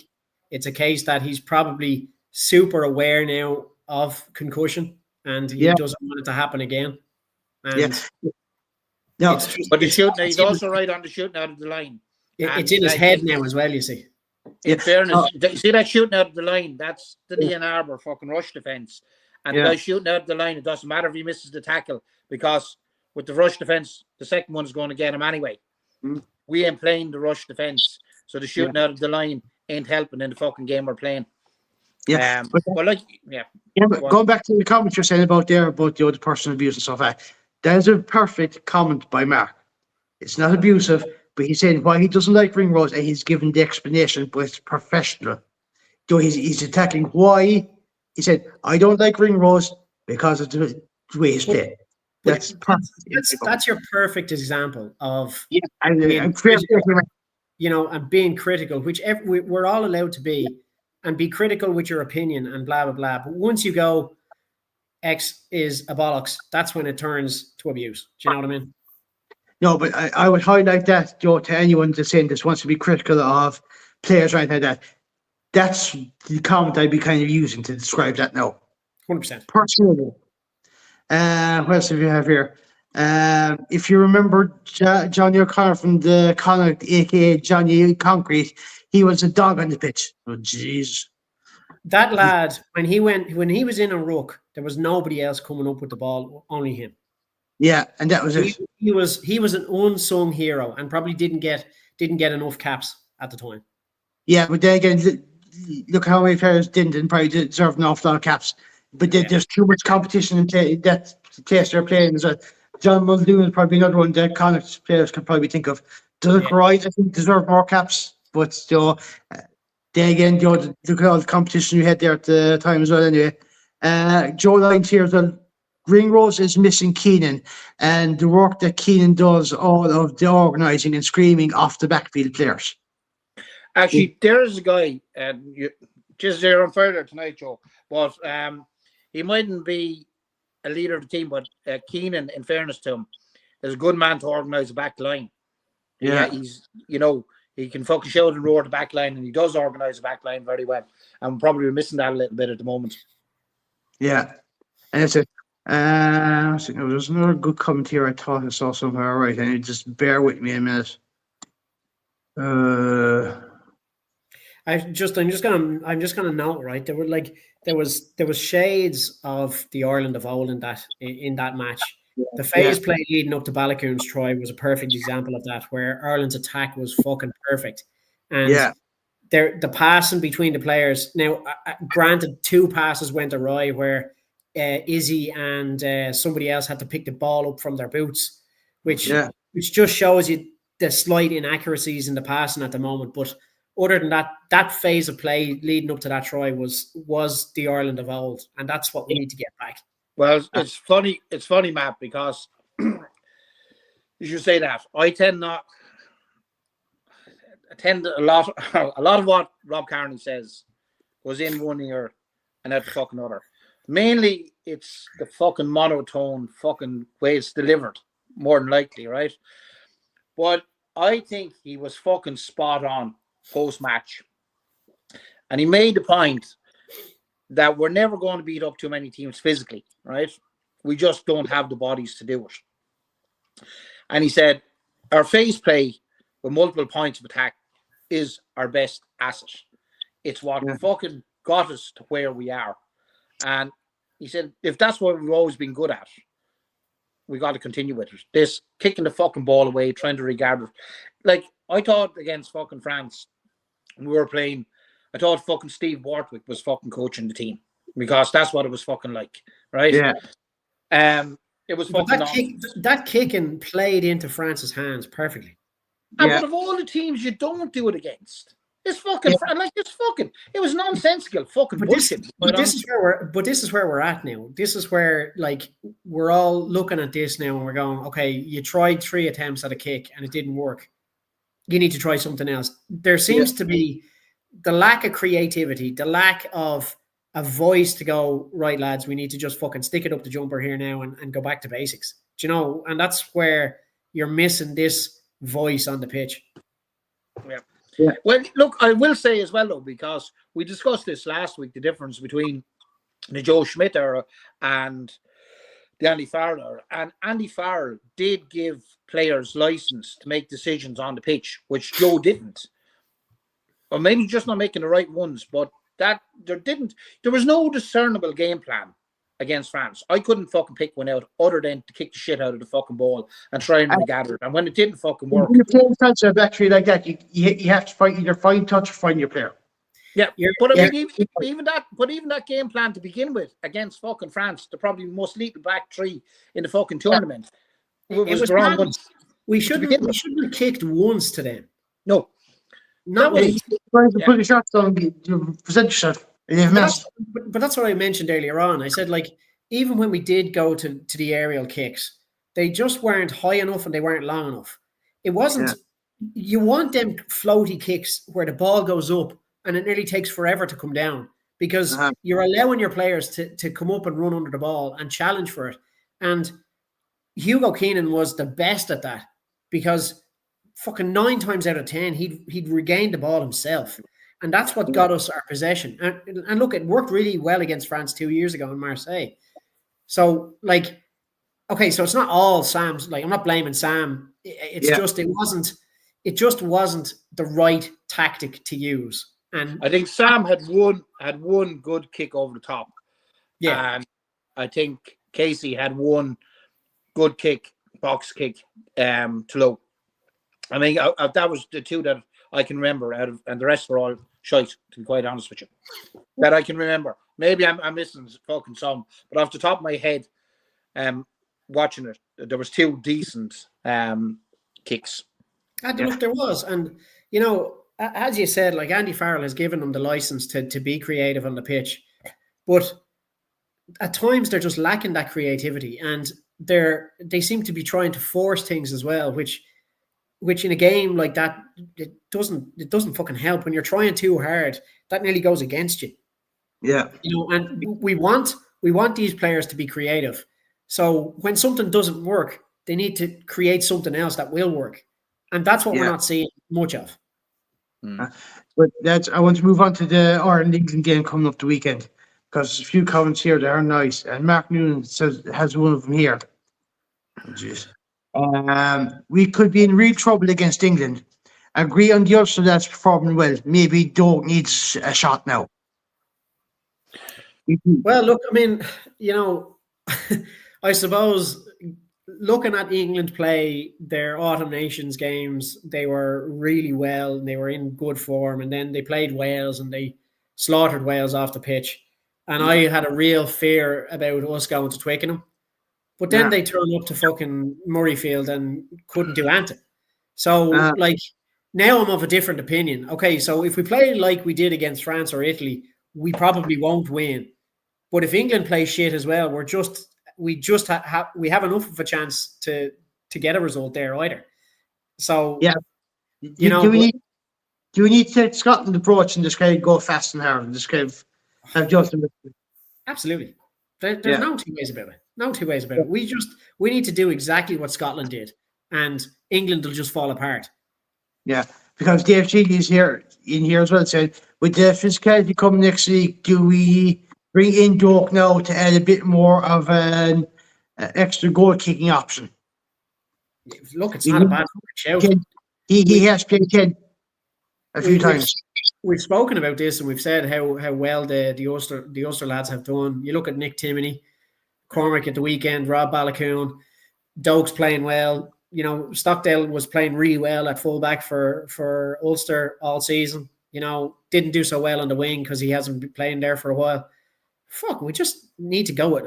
S3: it's a case that he's probably super aware now of concussion, and he doesn't want it to happen again. And
S1: but the shooting, he's also right on the shooting out of the line.
S3: It's in his head now as well, you see.
S1: In fairness, see that shooting out of the line, that's the Dean Arbor fucking rush defence. And the guy shooting out of the line, it doesn't matter if he misses the tackle, because with the rush defence, the second one's going to get him anyway. We ain't playing the rush defence, so the shooting out of the line ain't helping in the fucking game we're playing.
S2: Yeah.
S1: But
S2: going back to the comments you're saying about the personal abuse and stuff, that is a perfect comment by Mark. It's not abusive, but he's saying why he doesn't like Ringrose, and he's given the explanation, but it's professional. So he's attacking why. He said, I don't like Ringrose because of way he's played. That's
S3: That's your perfect example of
S2: and
S3: being
S2: critical,
S3: and being critical, which we're all allowed to be, and be critical with your opinion and blah blah blah. But once you go, X is a bollocks, that's when it turns to abuse. Do you know what I mean?
S2: No, but I would highlight that, Joe, to anyone that's saying this wants to be critical of players right like that. That's the comment I'd be kind of using to describe that now.
S3: 100%.
S2: Personally. What else have you have here? If you remember Johnny O'Connor from the Connacht, aka Johnny Concrete, he was a dog on the pitch. Oh, jeez.
S3: That lad, when he was in a ruck, there was nobody else coming up with the ball, only him.
S2: Yeah, and that was it.
S3: He was an unsung hero and probably didn't get enough caps at the time.
S2: Yeah, but then again, look how many players didn't probably deserve an awful lot of caps. But there's too much competition in that taste they're playing. So John Muldoon is probably another one that Connacht players can probably think of. Doug Wright, I think, deserve more caps. But then again, look at all the competition we had there at the time as well. Anyway, Joe Lyons here as well. Ringrose is missing Keenan, and the work that Keenan does, all of the organising and screaming off the backfield players.
S1: Actually, there's a guy, and just there on further tonight, Joe, but he mightn't be a leader of the team, but Keenan, in fairness to him, is a good man to organise the back line. Yeah, he's, he can fucking shout and roar the back line, and he does organise the back line very well. I'm probably missing that a little bit at the moment.
S2: Yeah, and it's there's another good comment here I thought I saw somewhere. All right, and you just bear with me a minute.
S3: I'm just gonna note, right, there was shades of the Ireland of old in that match. The phase play leading up to Balakoon's try was a perfect example of that, where Ireland's attack was fucking perfect, and the passing between the players. Now, granted, 2 passes went awry where Izzy and somebody else had to pick the ball up from their boots, which just shows you the slight inaccuracies in the passing at the moment, but. Other than that phase of play leading up to that try was the Ireland of old, and that's what we need to get back.
S1: Well, it's funny, Matt, because you should say that. I tend a lot of what Rob Kearney says goes in one ear and out the fucking other. Mainly, it's the fucking monotone fucking way it's delivered, more than likely, right? But I think he was fucking spot on post-match, and he made the point that we're never going to beat up too many teams physically, right? We just don't have the bodies to do it. And he said our phase play with multiple points of attack is our best asset. It's what fucking got us to where we are. And he said if that's what we've always been good at, we got to continue with it. This kicking the fucking ball away, trying to regard it. Like, I thought against fucking France, we were playing, I thought fucking Steve Borthwick was fucking coaching the team, because that's what it was fucking like, right?
S2: Yeah.
S1: It was fucking
S3: that kicking played into France's hands perfectly.
S1: And but of all the teams you don't do it against, it's fucking it was nonsensical fucking bullshit.
S3: This is where we're at now. This is where, like, we're all looking at this now and we're going, okay, you tried 3 attempts at a kick and it didn't work. You need to try something else. There seems to be the lack of creativity, the lack of a voice to go, right, lads, we need to just fucking stick it up the jumper here now and go back to basics. Do you know? And that's where you're missing this voice on the pitch.
S1: Yeah. Well, look, I will say as well, though, because we discussed this last week, the difference between the Joe Schmidt era and the Andy Farrell era. And Andy Farrell did give players license to make decisions on the pitch, which Joe didn't. Or maybe just not making the right ones, but that there was no discernible game plan against France. I couldn't fucking pick one out other than to kick the shit out of the fucking ball and try and regather it. And when it didn't fucking work,
S2: when you're playing France actually like that, you have to either find touch or find your player.
S1: Yeah, but I mean, even that game plan to begin with against fucking France, the probably most lethal back 3 in the fucking tournament, was the wrong one.
S3: We shouldn't have kicked once to them.
S1: No.
S2: Put your shots on, present yourself.
S3: But that's what I mentioned earlier on. I said, like, even when we did go to the aerial kicks, they just weren't high enough and they weren't long enough. It wasn't. You want them floaty kicks where the ball goes up and it nearly takes forever to come down because you're allowing your players to come up and run under the ball and challenge for it. And Hugo Keenan was the best at that because fucking 9 times out of 10 he'd regained the ball himself, and that's what got us our possession. And look, it worked really well against France 2 years ago in Marseille. So like, okay, so it's not all Sam's. Like, I'm not blaming Sam. It's just it just wasn't the right tactic to use. And
S1: I think Sam had one good kick over the top.
S3: Yeah,
S1: and I think Casey had one good kick, box kick, to low. I mean, that was the two that I can remember out of, and the rest were all shite, to be quite honest with you. That I can remember. Maybe I'm missing fucking some, but off the top of my head, watching it, there was two decent kicks.
S3: Look, there was, and you know, as you said, like Andy Farrell has given them the license to be creative on the pitch, but at times they're just lacking that creativity, and they seem to be trying to force things as well, which in a game like that, it doesn't fucking help. When you're trying too hard, that nearly goes against you.
S2: Yeah.
S3: You know, and we want these players to be creative. So when something doesn't work, they need to create something else that will work. And that's what we're not seeing much of.
S2: But I want to move on to the Ireland-England game coming up the weekend, because there's a few comments here that are nice. And Mark Noonan has one of them here. Oh, jeez. We could be in real trouble against England. Agree on the Ulster that's performing well. Maybe Doug needs a shot now.
S3: Well, look, I mean, you know, I suppose looking at England play their Autumn Nations games, they were really well and they were in good form. And then they played Wales and they slaughtered Wales off the pitch. And I had a real fear about us going to Twickenham. But then they turned up to fucking Murrayfield and couldn't do anything. So, like, now I'm of a different opinion. Okay, so if we play like we did against France or Italy, we probably won't win. But if England play shit as well, we have enough of a chance to get a result there either. So
S2: yeah,
S3: you know,
S2: do we need to take Scotland approach and just kind of go fast and hard and just kind of have Justin?
S3: Absolutely, there's no two ways about it. No two ways about it. We need to do exactly what Scotland did, and England will just fall apart.
S2: Yeah, because Dave Sheedy is here as well. Said with the physicality coming next week, do we bring in Doak now to add a bit more of an extra goal kicking option?
S3: Look, it's not a bad shout.
S2: He has played 10 a few times.
S3: We've spoken about this and we've said how well the Ulster lads have done. You look at Nick Timoney, Cormac at the weekend, Rob Balakoon, Doak's playing well. You know, Stockdale was playing really well at fullback for Ulster all season. You know, didn't do so well on the wing because he hasn't been playing there for a while. Fuck, we just need to go with.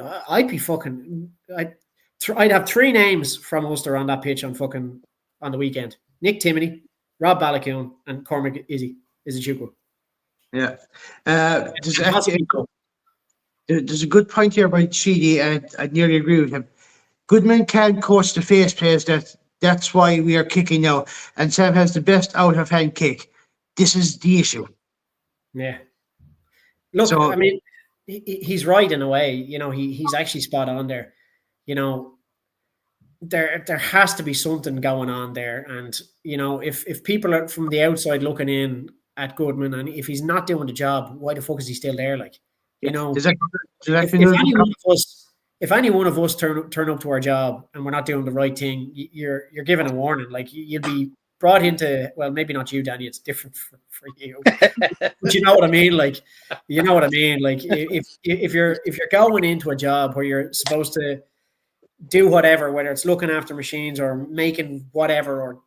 S3: I'd have 3 names from Ulster on that pitch on the weekend: Nick Timoney, Rob Balakoon, and Cormac Izichukwu.
S2: Yeah, there's a good point here by Sheedy, and I nearly agree with him. Goodman can coach the face players. That's why we are kicking now, and Sam has the best out of hand kick. This is the issue.
S3: Yeah. Look, I mean, he's right in a way. You know, he's actually spot on there. You know, there has to be something going on there, and you know, if people are from the outside looking in at Goodman, and if he's not doing the job, why the fuck is he still there? Like, you know, if any one of us turn up to our job and we're not doing the right thing, you're given a warning. Like, you'll be brought into, well, maybe not you, Danny. It's different for you, but you know what I mean. Like, you know what I mean. Like, if you're going into a job where you're supposed to do whatever, whether it's looking after machines or making whatever or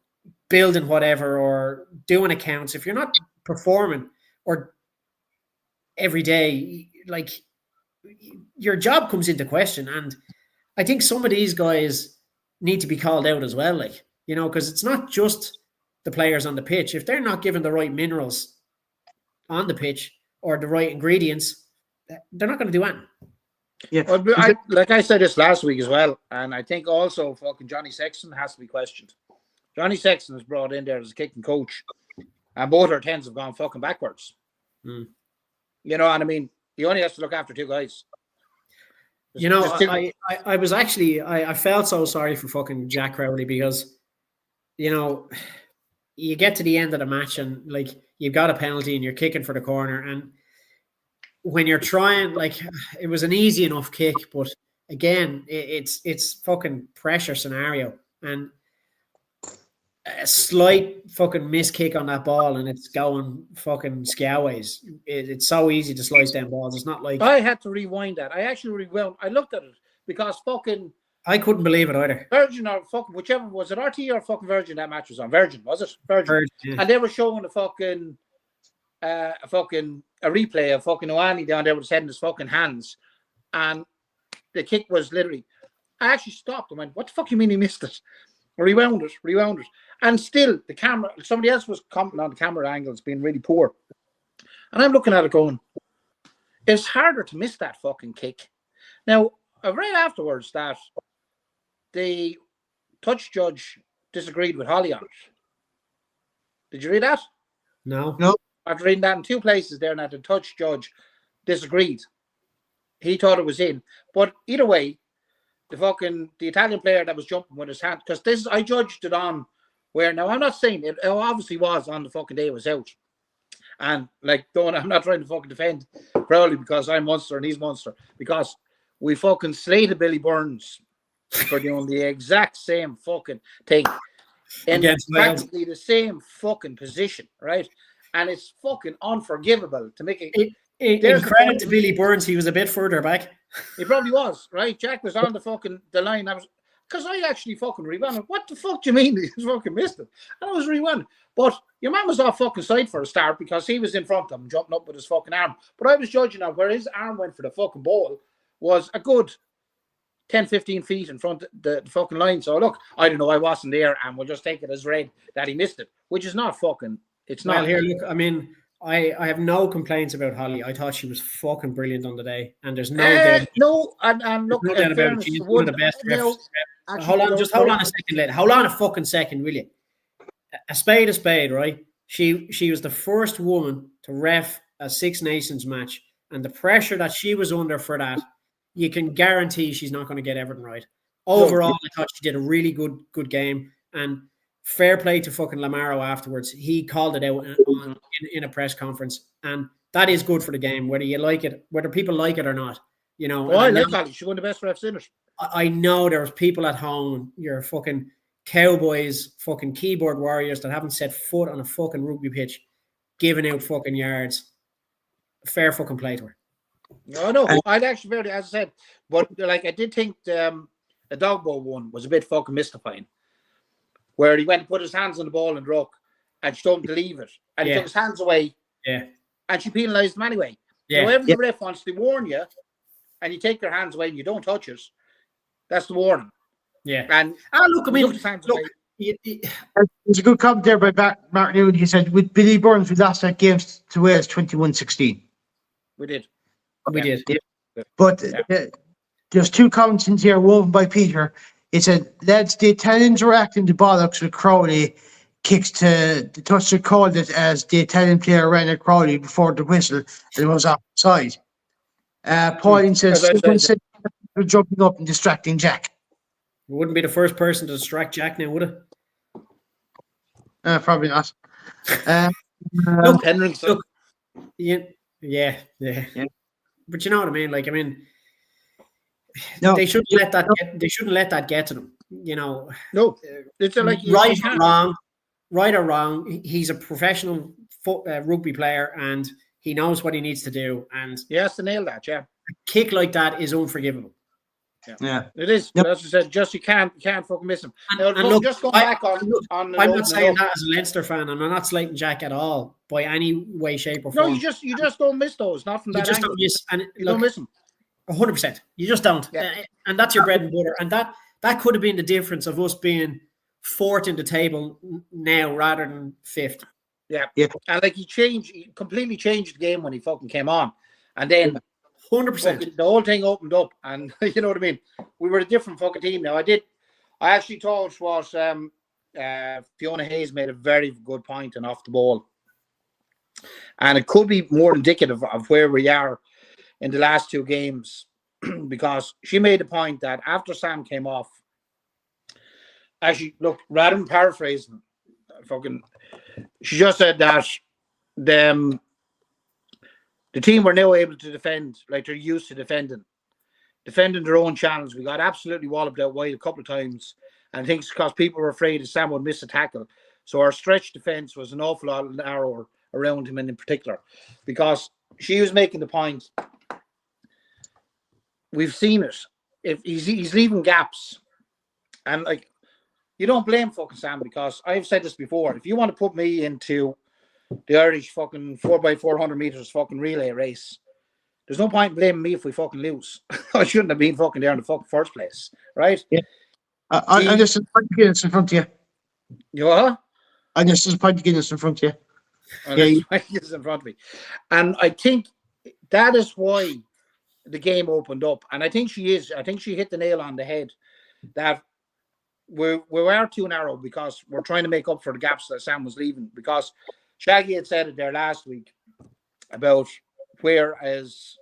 S3: building whatever or doing accounts, if you're not performing or every day, like, your job comes into question. And I think some of these guys need to be called out as well, like, you know, because it's not just the players on the pitch. If they're not given the right minerals on the pitch or the right ingredients, they're not going to do anything.
S2: Yeah.
S1: Well, like I said this last week as well, and I think also fucking Johnny Sexton has to be questioned. Johnny Sexton was brought in there as a kicking coach, and both our tens have gone fucking backwards.
S3: Mm.
S1: You know what I mean? He only has to look after two guys.
S3: You know, I was actually I felt so sorry for fucking Jack Crowley because, you know, you get to the end of the match and like you've got a penalty and you're kicking for the corner, and when you're trying, like, it was an easy enough kick, but again, it's fucking pressure scenario, and a slight fucking miss kick on that ball and it's going fucking scowaways. It's so easy to slice down balls. It's not like
S1: I had to rewind that. I actually rewound. I looked at it because fucking
S3: I couldn't believe it either.
S1: Virgin or fucking whichever, was it RT or fucking Virgin that match was on? Virgin, was it? Virgin.
S3: Yeah.
S1: And they were showing a replay of fucking Oani down there with his head in his fucking hands, and the kick was literally. I actually stopped and went, "What the fuck you mean he missed it?" Rewound it, and still the camera. Somebody else was commenting on the camera angles being really poor, and I'm looking at it going, "It's harder to miss that fucking kick." Now I read afterwards that the touch judge disagreed with Holly on it. Did you read that?
S3: No.
S1: After reading that in two places there, and that the touch judge disagreed. He thought it was in. But either way, the Italian player that was jumping with his hand, because I judged it on where, now I'm not saying it obviously was on the fucking day it was out. And like, I'm not trying to fucking defend Crowley because I'm Munster and he's Munster, because we fucking slated Billy Burns for doing the exact same fucking thing in practically the same fucking position, right? And it's fucking unforgivable to make it.
S3: In credit to Billy Burns, he was a bit further back.
S1: He probably was, right? Jack was on the line. Because I actually fucking rewound it. What the fuck do you mean he fucking missed it? And I was rewound. But your man was off fucking side for a start because he was in front of him, jumping up with his fucking arm. But I was judging on where his arm went for the fucking ball was a good 10, 15 feet in front of the fucking line. So look, I don't know, I wasn't there, and we'll just take it as read that he missed it, which is not fucking, it's not.
S3: Well, here, look, I mean, I have no complaints about Holly. I thought she was fucking brilliant on the day, and there's no doubt.
S1: No, and look,
S3: no doubt about it. She's one of the best refs. Hold on a second, lad. Hold on a fucking second, will you? A spade, right? She was the first woman to ref a Six Nations match, and the pressure that she was under for that, you can guarantee she's not going to get everything right. Overall, I thought she did a really good game, and fair play to fucking Lamaro afterwards. He called it out in a press conference, and that is good for the game, whether you like it, whether people like it or not. You know,
S1: I like Holly. She's one of the best refs in it.
S3: I know there's people at home, your fucking cowboys, fucking keyboard warriors that haven't set foot on a fucking rugby pitch, giving out fucking yards. Fair fucking play to her.
S1: No, I'd actually, as I said, but like I did think the Dogbo one was a bit fucking mystifying, where he went and put his hands on the ball and Rook, and she told him to leave it, and he took his hands away, and she penalised him anyway. So every ref wants to warn you, and you take your hands away and you don't touch it. That's the warning.
S3: Yeah.
S1: And
S3: look, I mean,
S2: there's a good comment there by Mark Newman. He said, with Billy Burns, we lost that game to Wales 21-16.
S1: We did.
S3: We did.
S2: But there's two comments in here woven by Peter. He said, lads, the Italians were acting the bollocks with Crowley kicks to the touch called it as the Italian player ran at Crowley before the whistle and it was offside. Pauline says, someone said they're jumping up and distracting Jack.
S3: We wouldn't be the first person to distract Jack now, would it?
S2: Probably not.
S3: Look, yeah. But you know what I mean? Like, I mean, they shouldn't let that get. They shouldn't let that get to them. You know.
S1: No, it's like
S3: right or wrong. He's a professional rugby player, and he knows what he needs to do. And
S1: he has to nail that. Yeah,
S3: a kick like that is unforgivable.
S1: Yeah, it is. No. As I said, just you can't fucking miss him.
S3: And look, just going back on I'm not saying that as a Leinster fan, and I'm not slating Jack at all by any way, shape, or form.
S1: No, you just don't miss those. Not from that angle.
S3: Don't miss, and
S1: you don't miss them.
S3: 100%. You just don't. Yeah. And that's your bread and butter. And that could have been the difference of us being fourth in the table now rather than fifth.
S1: Yeah. And like he completely changed the game when he fucking came on. And then
S3: 100%.
S1: The whole thing opened up, and you know what I mean. We were a different fucking team now. I actually thought it was Fiona Hayes made a very good point and off the ball, and it could be more indicative of where we are in the last two games, because she made a point that after Sam came off, actually, look, rather than paraphrasing, she just said that the team were now able to defend like they're used to defending their own channels. We got absolutely walloped out wide a couple of times, and I think it's because people were afraid that Sam would miss a tackle. So our stretch defense was an awful lot narrower around him, and in particular, because she was making the point. We've seen it. If he's leaving gaps, and like, you don't blame fucking Sam, because I've said this before. If you want to put me into the Irish fucking 4x400 meters fucking relay race, there's no point in blaming me if we fucking lose. I shouldn't have been fucking there in the fucking first place, right?
S2: Yeah. I just point to Guinness in front of you.
S1: You what?
S2: I just point to Guinness in front of you.
S1: And it's in front of me. And I think that is why the game opened up. And I think she hit the nail on the head that we are too narrow, because we're trying to make up for the gaps that Sam was leaving. Because Shaggy had said it there last week about where is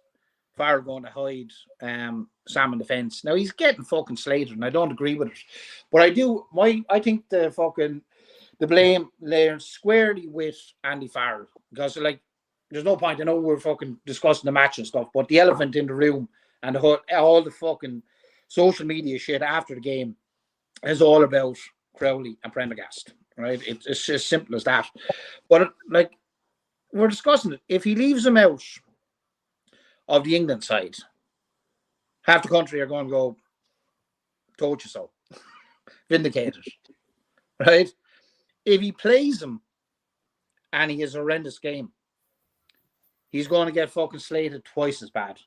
S1: Farrell going to hide Sam in the fence. Now he's getting fucking slated, and I don't agree with it. But I think the blame lays squarely with Andy Farrell, because like there's no point. I know we're fucking discussing the match and stuff, but the elephant in the room and all the fucking social media shit after the game is all about Crowley and Prendergast, right? It's as simple as that. But like, we're discussing it. If he leaves him out of the England side, half the country are going to go, told you so. Vindicated. Right? If he plays him and he has a horrendous game, he's going to get fucking slated twice as bad.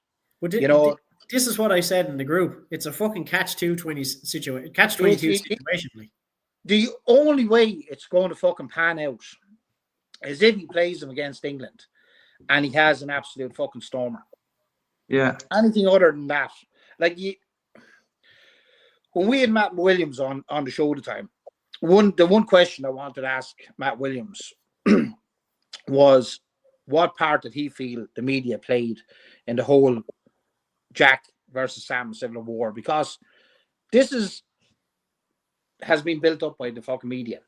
S3: This is what I said in the group. It's a fucking catch-22 situation.
S1: The only way it's going to fucking pan out is if he plays him against England and he has an absolute fucking stormer.
S2: Yeah.
S1: Anything other than that, like when we had Matt Williams on the show at the time, the one question I wanted to ask Matt Williams was, what part did he feel the media played in the whole Jack versus Sam Civil War? Because this has been built up by the fucking media.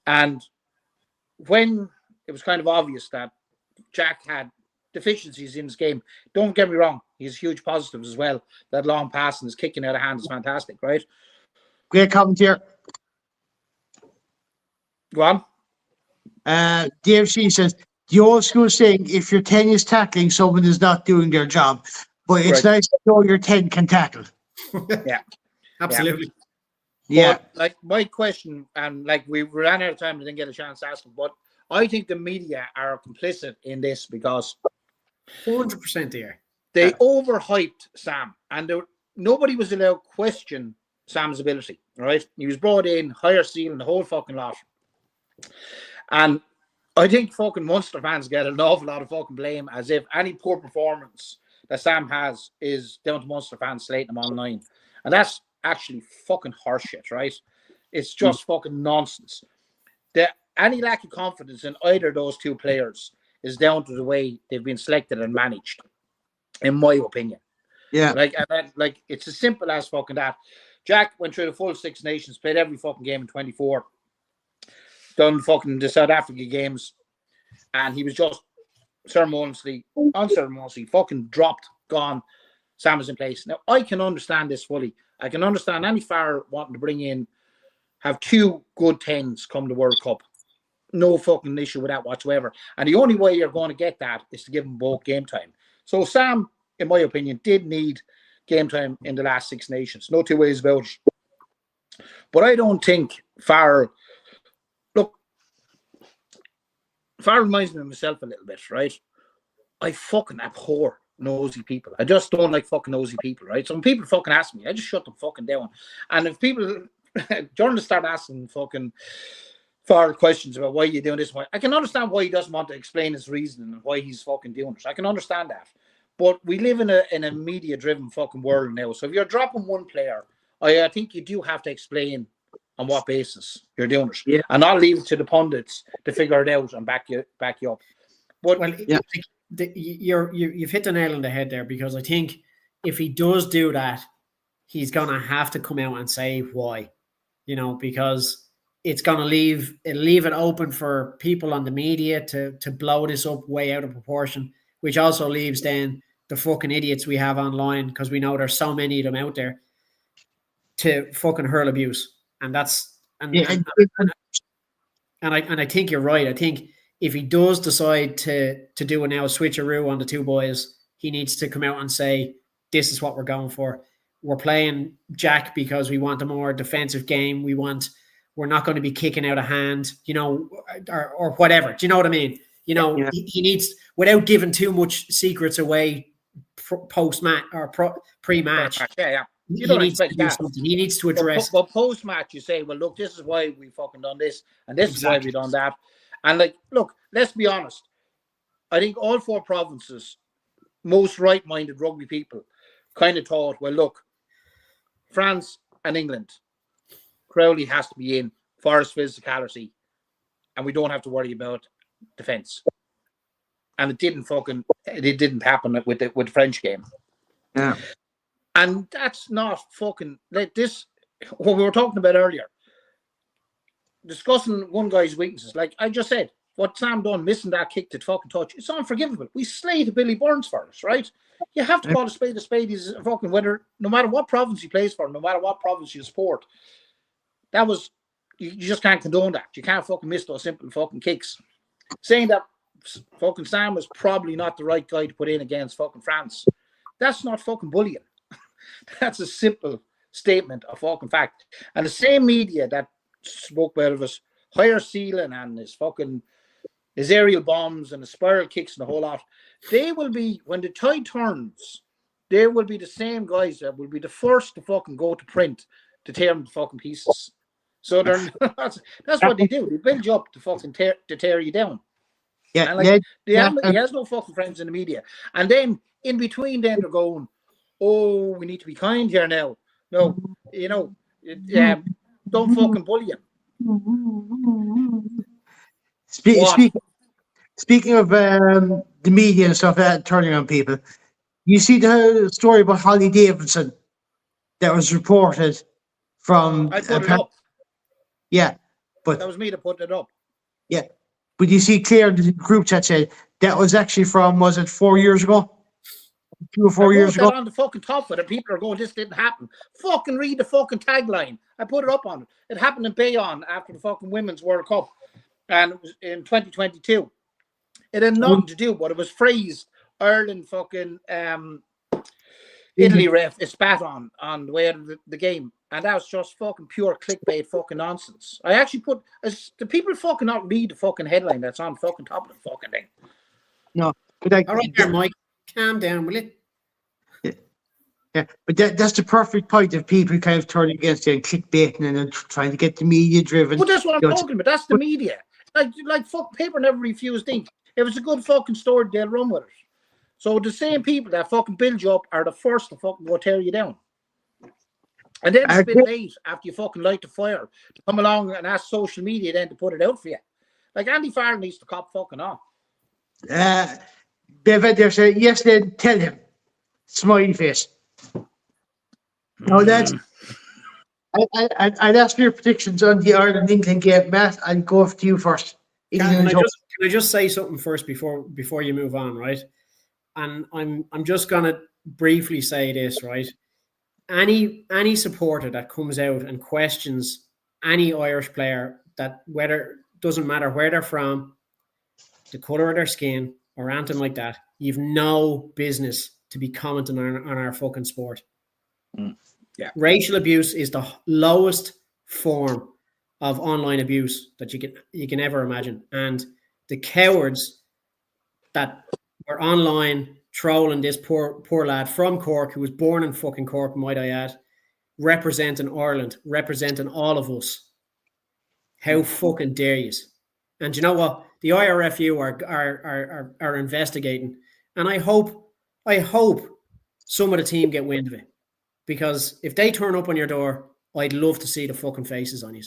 S1: And when it was kind of obvious that Jack had deficiencies in his game, don't get me wrong, he has huge positives as well. That long pass and his kicking out of hand is fantastic, right?
S2: Great comment here.
S1: Go on.
S2: Dave Sheen says, the old school saying, if your 10 is tackling, someone is not doing their job. But it's nice to know your 10 can tackle.
S1: Yeah.
S3: Absolutely.
S2: Yeah.
S1: But, like, my question, and like we ran out of time, I didn't get a chance to ask him, but I think the media are complicit in this, because
S3: 100% there.
S1: They overhyped Sam, and nobody was allowed to question Sam's ability, right? He was brought in, higher ceiling, the whole fucking lot. And I think fucking Munster fans get an awful lot of fucking blame, as if any poor performance that Sam has is down to Munster fans slating him online. And that's actually fucking horseshit, right? It's just fucking nonsense. Any lack of confidence in either of those two players is down to the way they've been selected and managed, in my opinion.
S2: Yeah.
S1: Like it's as simple as fucking that. Jack went through the full Six Nations, played every fucking game in 24, done fucking the South Africa games, and he was just unceremoniously fucking dropped, gone. Sam was in place. Now, I can understand this fully. I can understand any Farrell wanting to have two good 10s come to World Cup. No fucking issue with that whatsoever. And the only way you're going to get that is to give them both game time. So Sam, in my opinion, did need game time in the last Six Nations. No two ways about it. But I don't think Farrell... Look, Farrell reminds me of myself a little bit, right? I fucking abhor nosy people. I just don't like fucking nosy people, right? So when people fucking ask me, I just shut them fucking down. And if people... journalists start asking fucking Farrell questions about why you're doing this, I can understand why he doesn't want to explain his reason and why he's fucking doing it. I can understand that. But we live in a media driven fucking world now. So if you're dropping one player, I think you do have to explain on what basis you're doing it.
S2: Yeah.
S1: And I'll leave it to the pundits to figure it out and back you up. But
S3: Well, you've hit the nail on the head there, because I think if he does do that, he's gonna have to come out and say why, because it's gonna leave it open for people on the media to blow this up way out of proportion, which also leaves then the fucking idiots we have online, because we know there's so many of them out there, to fucking hurl abuse, and that's and I think you're right. I think if he does decide to do a now switcheroo on the two boys, he needs to come out and say, this is what we're going for. We're playing Jack because we want a more defensive game. We're not going to be kicking out of hand, or whatever. Do you know what I mean? He needs, without giving too much secrets away post-match or pre-match.
S1: Yeah.
S3: You don't expect that. He needs to address.
S1: But post-match, you say, well, look, this is why we fucking done this, and this is why we done that. And look, let's be honest. I think all 4 provinces, most right-minded rugby people, kind of thought, well, look, France and England, Crowley has to be in for his physicality, and we don't have to worry about defense. And it didn't happen with the French game.
S2: Yeah.
S1: And that's not fucking like this. What we were talking about earlier, discussing one guy's weaknesses. Like I just said, what Sam done, missing that kick to fucking touch, it's unforgivable. We slated Billy Burns for it, right? You have to call a spade a spade. He's fucking no matter what province he plays for, no matter what province you support. That was, you just can't condone that. You can't fucking miss those simple fucking kicks. Saying that fucking Sam was probably not the right guy to put in against fucking France, that's not fucking bullying. That's a simple statement of fucking fact. And the same media that spoke about of us, higher ceiling and his aerial bombs and the spiral kicks and the whole lot, they will be, when the tide turns, they will be the same guys that will be the first to fucking go to print to tear them to fucking pieces. So that's what they do. They build you up to fucking tear you down.
S2: Yeah,
S1: and he has no fucking friends in the media. And then in between, then they're going, oh, we need to be kind here now. No, don't fucking bully him.
S2: Speaking of the media and stuff turning on people, you see the story about Holly Davidson that was reported from.
S1: I put it up.
S2: Yeah, but
S1: that was me that put it up.
S2: Yeah, but you see clear in the group chat said that was actually from, was it 4 years ago? 2 or 4 years ago.
S1: On the fucking top of it, people are going, this didn't happen. Fucking read the fucking tagline. I put it up on it. It happened in Bayonne after the fucking Women's World Cup, and it was in 2022. It had nothing to do, but it was phrased Ireland fucking Italy ref is spat on the way of the game, and that was just fucking pure clickbait fucking nonsense. I actually put, the people fucking not read the fucking headline that's on fucking top of the fucking thing.
S2: No, but
S3: all right there, Mike. Calm down, will you?
S2: Yeah, but that's the perfect point of people kind of turning against you and clickbaiting and trying to get the media driven.
S1: Well, that's what I'm talking about. That's the media. Like fuck, paper never refused ink. If it's a good fucking story, they'll run with it. So the same people that fucking build you up are the first to fucking go tear you down. And then it's a bit late after you fucking light the fire to come along and ask social media then to put it out for you. Like Andy Farrell needs to cop fucking off.
S2: They're saying, yes, then tell him. Smiley face. No, that's. I'd ask for your predictions on the Ireland-England game. Matt, I'll go to you first.
S3: Can I just say something first before you move on, right? And I'm just gonna briefly say this, right? Any supporter that comes out and questions any Irish player, that doesn't matter where they're from, the colour of their skin, or anything like that, you've no business to be commenting on our fucking sport.
S1: Yeah.
S3: Racial abuse is the lowest form of online abuse that you can ever imagine. And the cowards that were online trolling this poor lad from Cork, who was born in fucking Cork, might I add, representing Ireland, representing all of us. How fucking dare you? And you know what? The IRFU are investigating, and I hope I hope some of the team get wind of it, because if they turn up on your door, I'd love to see the fucking faces on you.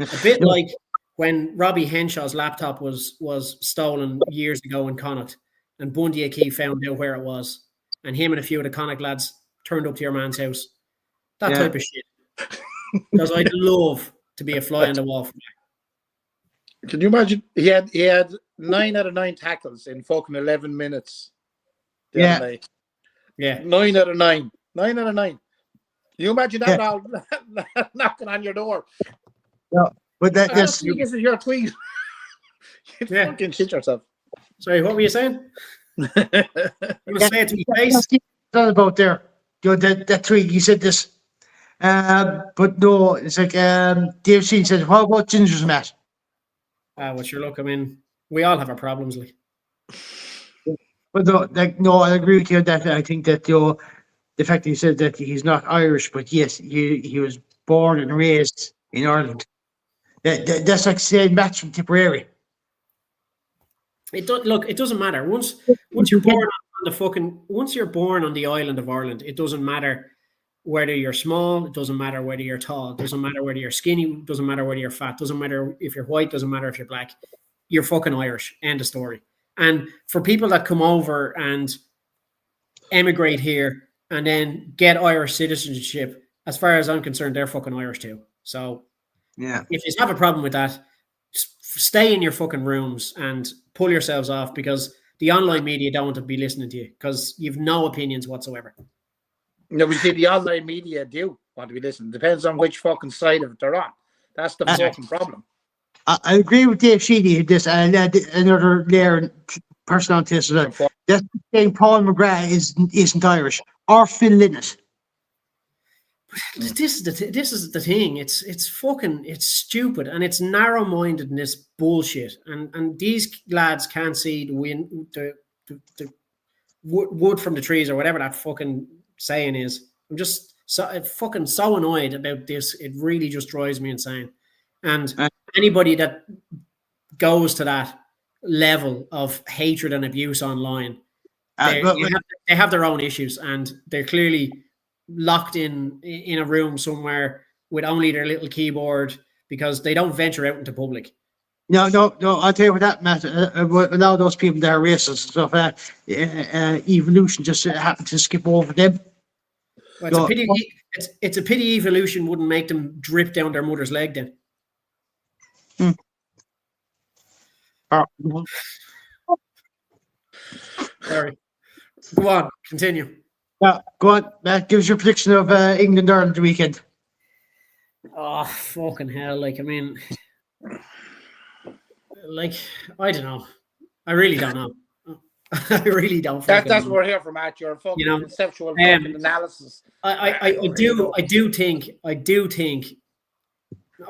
S3: A bit
S2: No.
S3: like when Robbie Henshaw's laptop was stolen years ago in Connacht, and Bundy Aki found out where it was, and him and a few of the Connacht lads turned up to your man's house. That
S2: Yeah.
S3: type of shit. Because I'd love to be a fly on the wall for that.
S1: Can you imagine? He had 9 out of 9 tackles in fucking 11 minutes. The other night.
S3: Yeah.
S1: 9 out of 9. 9 out of 9. Can you imagine that now knocking on your door?
S2: No, but
S1: This is your tweet. You
S3: Yeah.
S1: fucking shit yourself.
S3: Sorry, what were you saying? You were saying to my face?
S2: That's about there. You know, that tweet, he said this. But no, it's like Dave Sheehan said, what about Ginger's Matt?
S3: Well, sure, look, I mean, we all have our problems, like.
S2: But no, I agree with you on that. I think that the fact that he said that he's not Irish, but yes, he was born and raised in Ireland. That's like saying Matt's from Tipperary.
S3: It doesn't matter. Once you're born on the once you're born on the island of Ireland, it doesn't matter whether you're small, it doesn't matter whether you're tall, it doesn't matter whether you're skinny, it doesn't matter whether you're fat, doesn't matter if you're white, doesn't matter if you're black. You're fucking Irish. End of story. And for people that come over and emigrate here and then get Irish citizenship, as far as I'm concerned, they're fucking Irish too. So
S2: Yeah.
S3: if you have a problem with that, stay in your fucking rooms and pull yourselves off, because the online media don't want to be listening to you because you've no opinions whatsoever.
S1: No, we see the online media do want to be listening. Depends on which fucking side of it they're on. That's the fucking problem.
S2: I agree with Dave Sheedy with this, and another layer person on this is that saying Paul McGrath isn't Irish or Phil Lynott.
S3: This is the thing. It's stupid, and it's narrow-mindedness bullshit. And these lads can't see the wood from the trees, or whatever that fucking saying is. I'm just so annoyed about this. It really just drives me insane. And anybody that goes to that level of hatred and abuse online, they have their own issues, and they're clearly locked in a room somewhere with only their little keyboard, because they don't venture out into public.
S2: No. I'll tell you what that Matt. A lot of those people that are racist and stuff. Evolution just happened to skip over them.
S3: Well, it's a pity evolution wouldn't make them drip down their mother's leg then. Sorry. Go on, continue.
S2: Yeah, go on. Matt, give us your prediction of England Ireland the weekend.
S3: Oh, fucking hell. Like, I mean, like, I don't know. I really don't know. I really don't.
S1: That's what we're here for, Matt. You're a fucking conceptual fucking analysis.
S3: I do think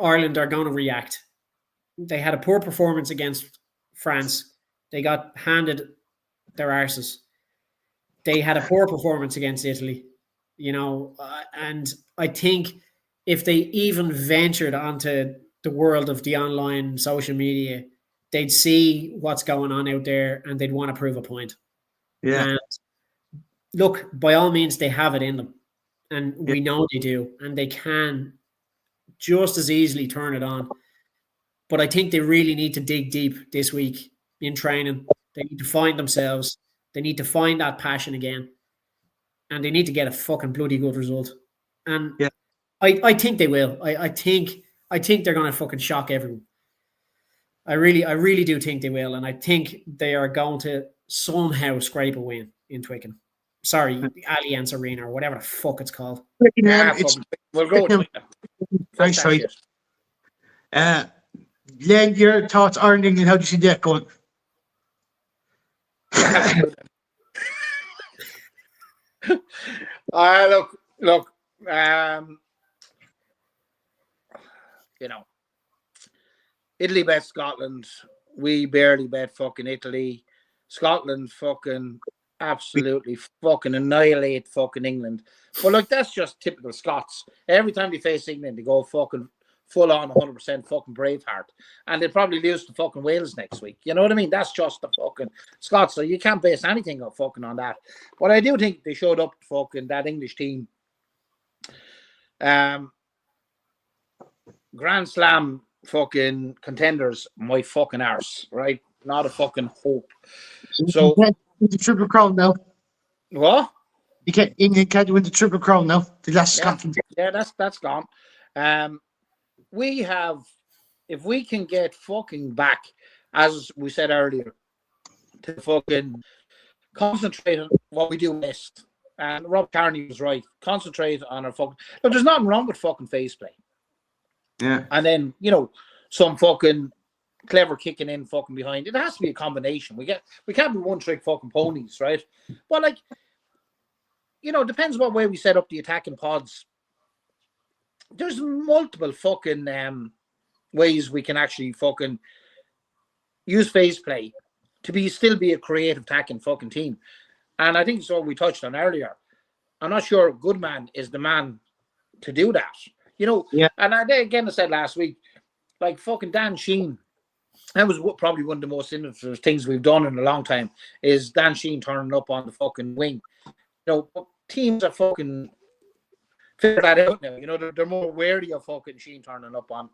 S3: Ireland are going to react. They had a poor performance against France. They got handed their arses. They had a poor performance against Italy, and I think if they even ventured onto the world of the online social media, they'd see what's going on out there and they'd want to prove a point.
S2: Yeah.
S3: And look, by all means, they have it in them, and we know they do, and they can just as easily turn it on. But I think they really need to dig deep this week in training. They need to find themselves. They need to find that passion again, and they need to get a fucking bloody good result. And I think they will. I think they're going to fucking shock everyone. I really do think they will, and I think they are going to somehow scrape a win in Twickenham. Sorry, Allianz Arena or whatever the fuck it's called.
S1: We'll go with
S2: it. Len, your thoughts on England? How do you see that going?
S1: Look. Italy bet Scotland. We barely bet fucking Italy. Scotland fucking absolutely fucking annihilate fucking England. But look, that's just typical Scots. Every time they face England, they go fucking full on 100% fucking Braveheart. And they'll probably lose to fucking Wales next week. You know what I mean? That's just the fucking Scots. So you can't base anything on fucking on that. But I do think they showed up fucking that English team. Grand Slam fucking contenders, my fucking arse, right? Not a fucking hope. So
S2: the Triple Crown now.
S1: what?
S2: England can't win the Triple Crown now. The last
S1: Yeah,
S2: Scotland.
S1: yeah, that's gone. We have, if we can get fucking back, as we said earlier, to fucking concentrate on what we do best. And Rob Carney was right. Concentrate on our fucking. Look, there's nothing wrong with fucking face play.
S2: Yeah.
S1: And then, you know, some fucking clever kicking in fucking behind. It has to be a combination. We can't be one trick fucking ponies, right? But like, you know, it depends what way we set up the attacking pods. There's multiple fucking ways we can actually fucking use phase play to still be a creative attacking fucking team. And I think it's what we touched on earlier. I'm not sure Goodman is the man to do that. You know,
S2: yeah.
S1: And I said last week, like fucking Dan Sheehan, that was probably one of the most innovative things we've done in a long time, is Dan Sheehan turning up on the fucking wing. You know, teams are fucking figure that out now. You know, they're more wary of fucking Sheehan turning up on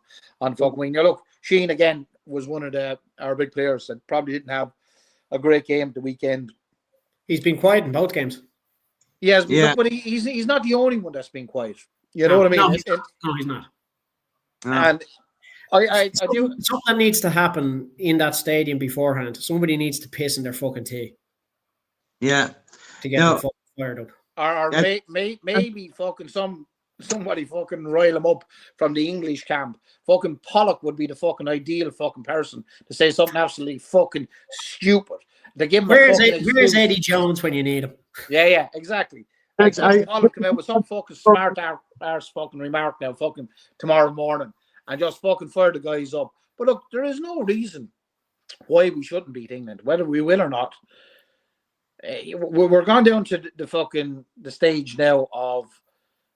S1: fucking wing. Now look, Sheehan again was one of our big players that probably didn't have a great game at the weekend.
S3: He's been quiet in both games.
S1: Yes, but he's not the only one that's been quiet. You know what I mean?
S3: No, he's not.
S1: And I do.
S3: Something needs to happen in that stadium beforehand. Somebody needs to piss in their fucking tea.
S2: Yeah.
S3: To get them fucking fired up.
S1: Or maybe fucking somebody fucking rile them up from the English camp. Fucking Pollock would be the fucking ideal fucking person to say something absolutely fucking stupid. To give him
S3: where's Eddie Jones when you need him?
S1: Yeah, exactly. Like Pollock come out with some fucking smart arse fucking remark now fucking tomorrow morning and just fucking fire the guys up. But look, there is no reason why we shouldn't beat England, whether we will or not. We're gone down to the stage now of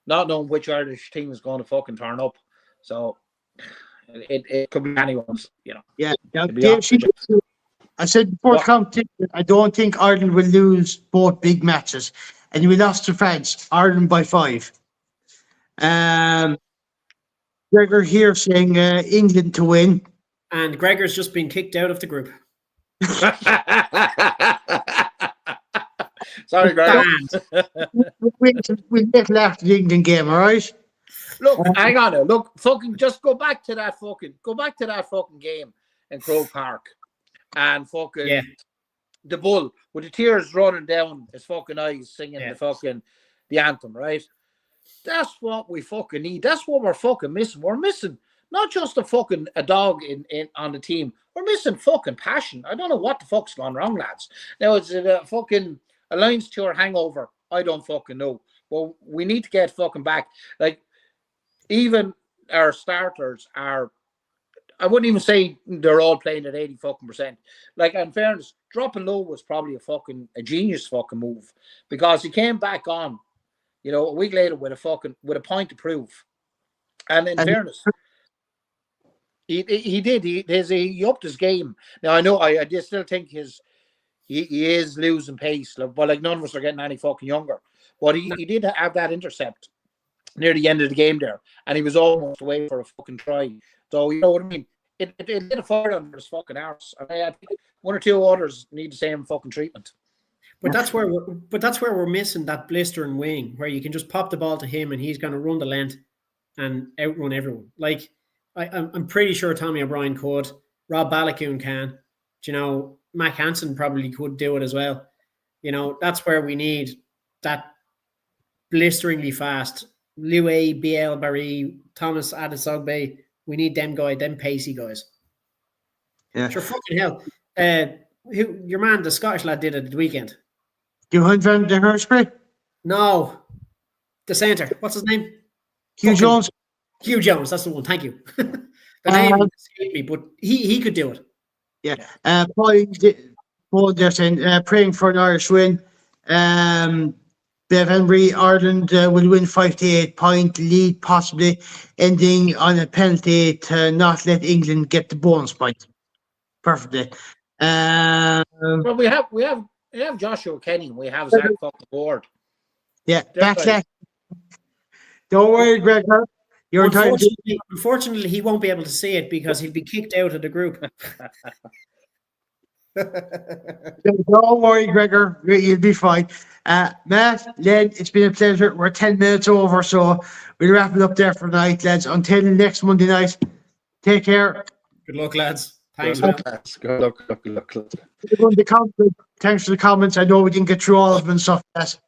S1: not knowing which Irish team is going to fucking turn up. So it could be anyone's, you know.
S2: Yeah. I said before competition, I don't think Ireland will lose both big matches. And we lost to France, Ireland by 5. Gregor here saying England to win.
S3: And Gregor's just been kicked out of the group.
S1: Sorry, Gregor.
S2: We'll get left the England game, all right?
S1: Look, hang on now. Look, fucking just go back to that fucking game in Croke Park. And fucking the bull with the tears running down his fucking eyes singing the anthem, right? That's what we fucking need. That's what we're fucking missing. We're missing not just a dog in on the team. We're missing fucking passion. I don't know what the fuck's gone wrong, lads. Now it's a fucking Alliance Tour hangover. I don't fucking know. Well, we need to get fucking back. Like even our starters are. I wouldn't even say they're all playing at 80%. Like, in fairness, dropping low was probably a genius fucking move because he came back on, you know, a week later with a point to prove. And in fairness, he did. He upped his game. Now I know I just still think he is losing pace, but like none of us are getting any fucking younger. But he did have that intercept near the end of the game there, and he was almost away for a fucking try. So you know what I mean? It lit a fire under his fucking arse. I mean, I think one or two others need the same fucking treatment.
S3: But that's where we're missing that blistering wing where you can just pop the ball to him and he's going to run the length and outrun everyone. Like I'm pretty sure Tommy O'Brien could, Rob Balakoon can. You know, Mac Hansen probably could do it as well. You know, that's where we need that blisteringly fast Louis, BL Barry, Thomas Adesogbe. We need them pacey guys.
S2: Yeah.
S3: Sure, fucking hell. Your man, the Scottish lad, did it at the weekend.
S2: Johan van der Herspray?
S3: No. The centre. What's his name?
S2: Hugh Jones.
S3: Hugh Jones, that's the one. Thank you. The name escaped me, but he could do it.
S2: Yeah. Paul, they're saying praying for an Irish win. Bev Henry, Ireland will win 5-8 point lead, possibly ending on a penalty to not let England get the bonus point. Perfectly.
S1: Well, we have Joshua Kenny. We have Zach off the board.
S2: Yeah,
S1: They're
S2: backlash.
S1: like-
S2: Don't worry, Gregor. You're entitled to.
S3: Unfortunately, he won't be able to see it because he'll be kicked out of the group.
S2: Don't worry, Gregor. You'll be fine. Matt, Len, it's been a pleasure. We're 10 minutes over, so we'll wrap it up there for tonight, lads. Until next Monday night, take care.
S3: Good luck, lads. Thanks,
S1: Good
S3: man.
S1: luck, lads. Good luck.
S2: Thanks for the comments. I know we didn't get through all of them and stuff. Yes.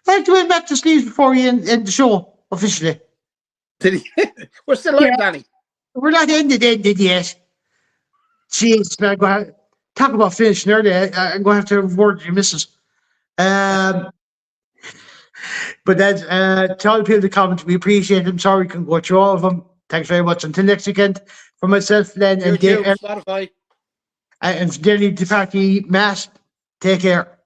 S2: I'd like to win back to sleeves before you end the show officially.
S1: We're still live,
S2: Yeah.
S1: Danny.
S2: We're not ended yet. Jeez, man, talk about finishing early. I'm going to have to have a word with your missus. But that's to all the people in the comments, we appreciate them. Sorry we couldn't go through all of them. Thanks very much. Until next weekend, for myself, Len, and
S1: YouTube, Spotify.
S2: and Daily Party, Matt, take care.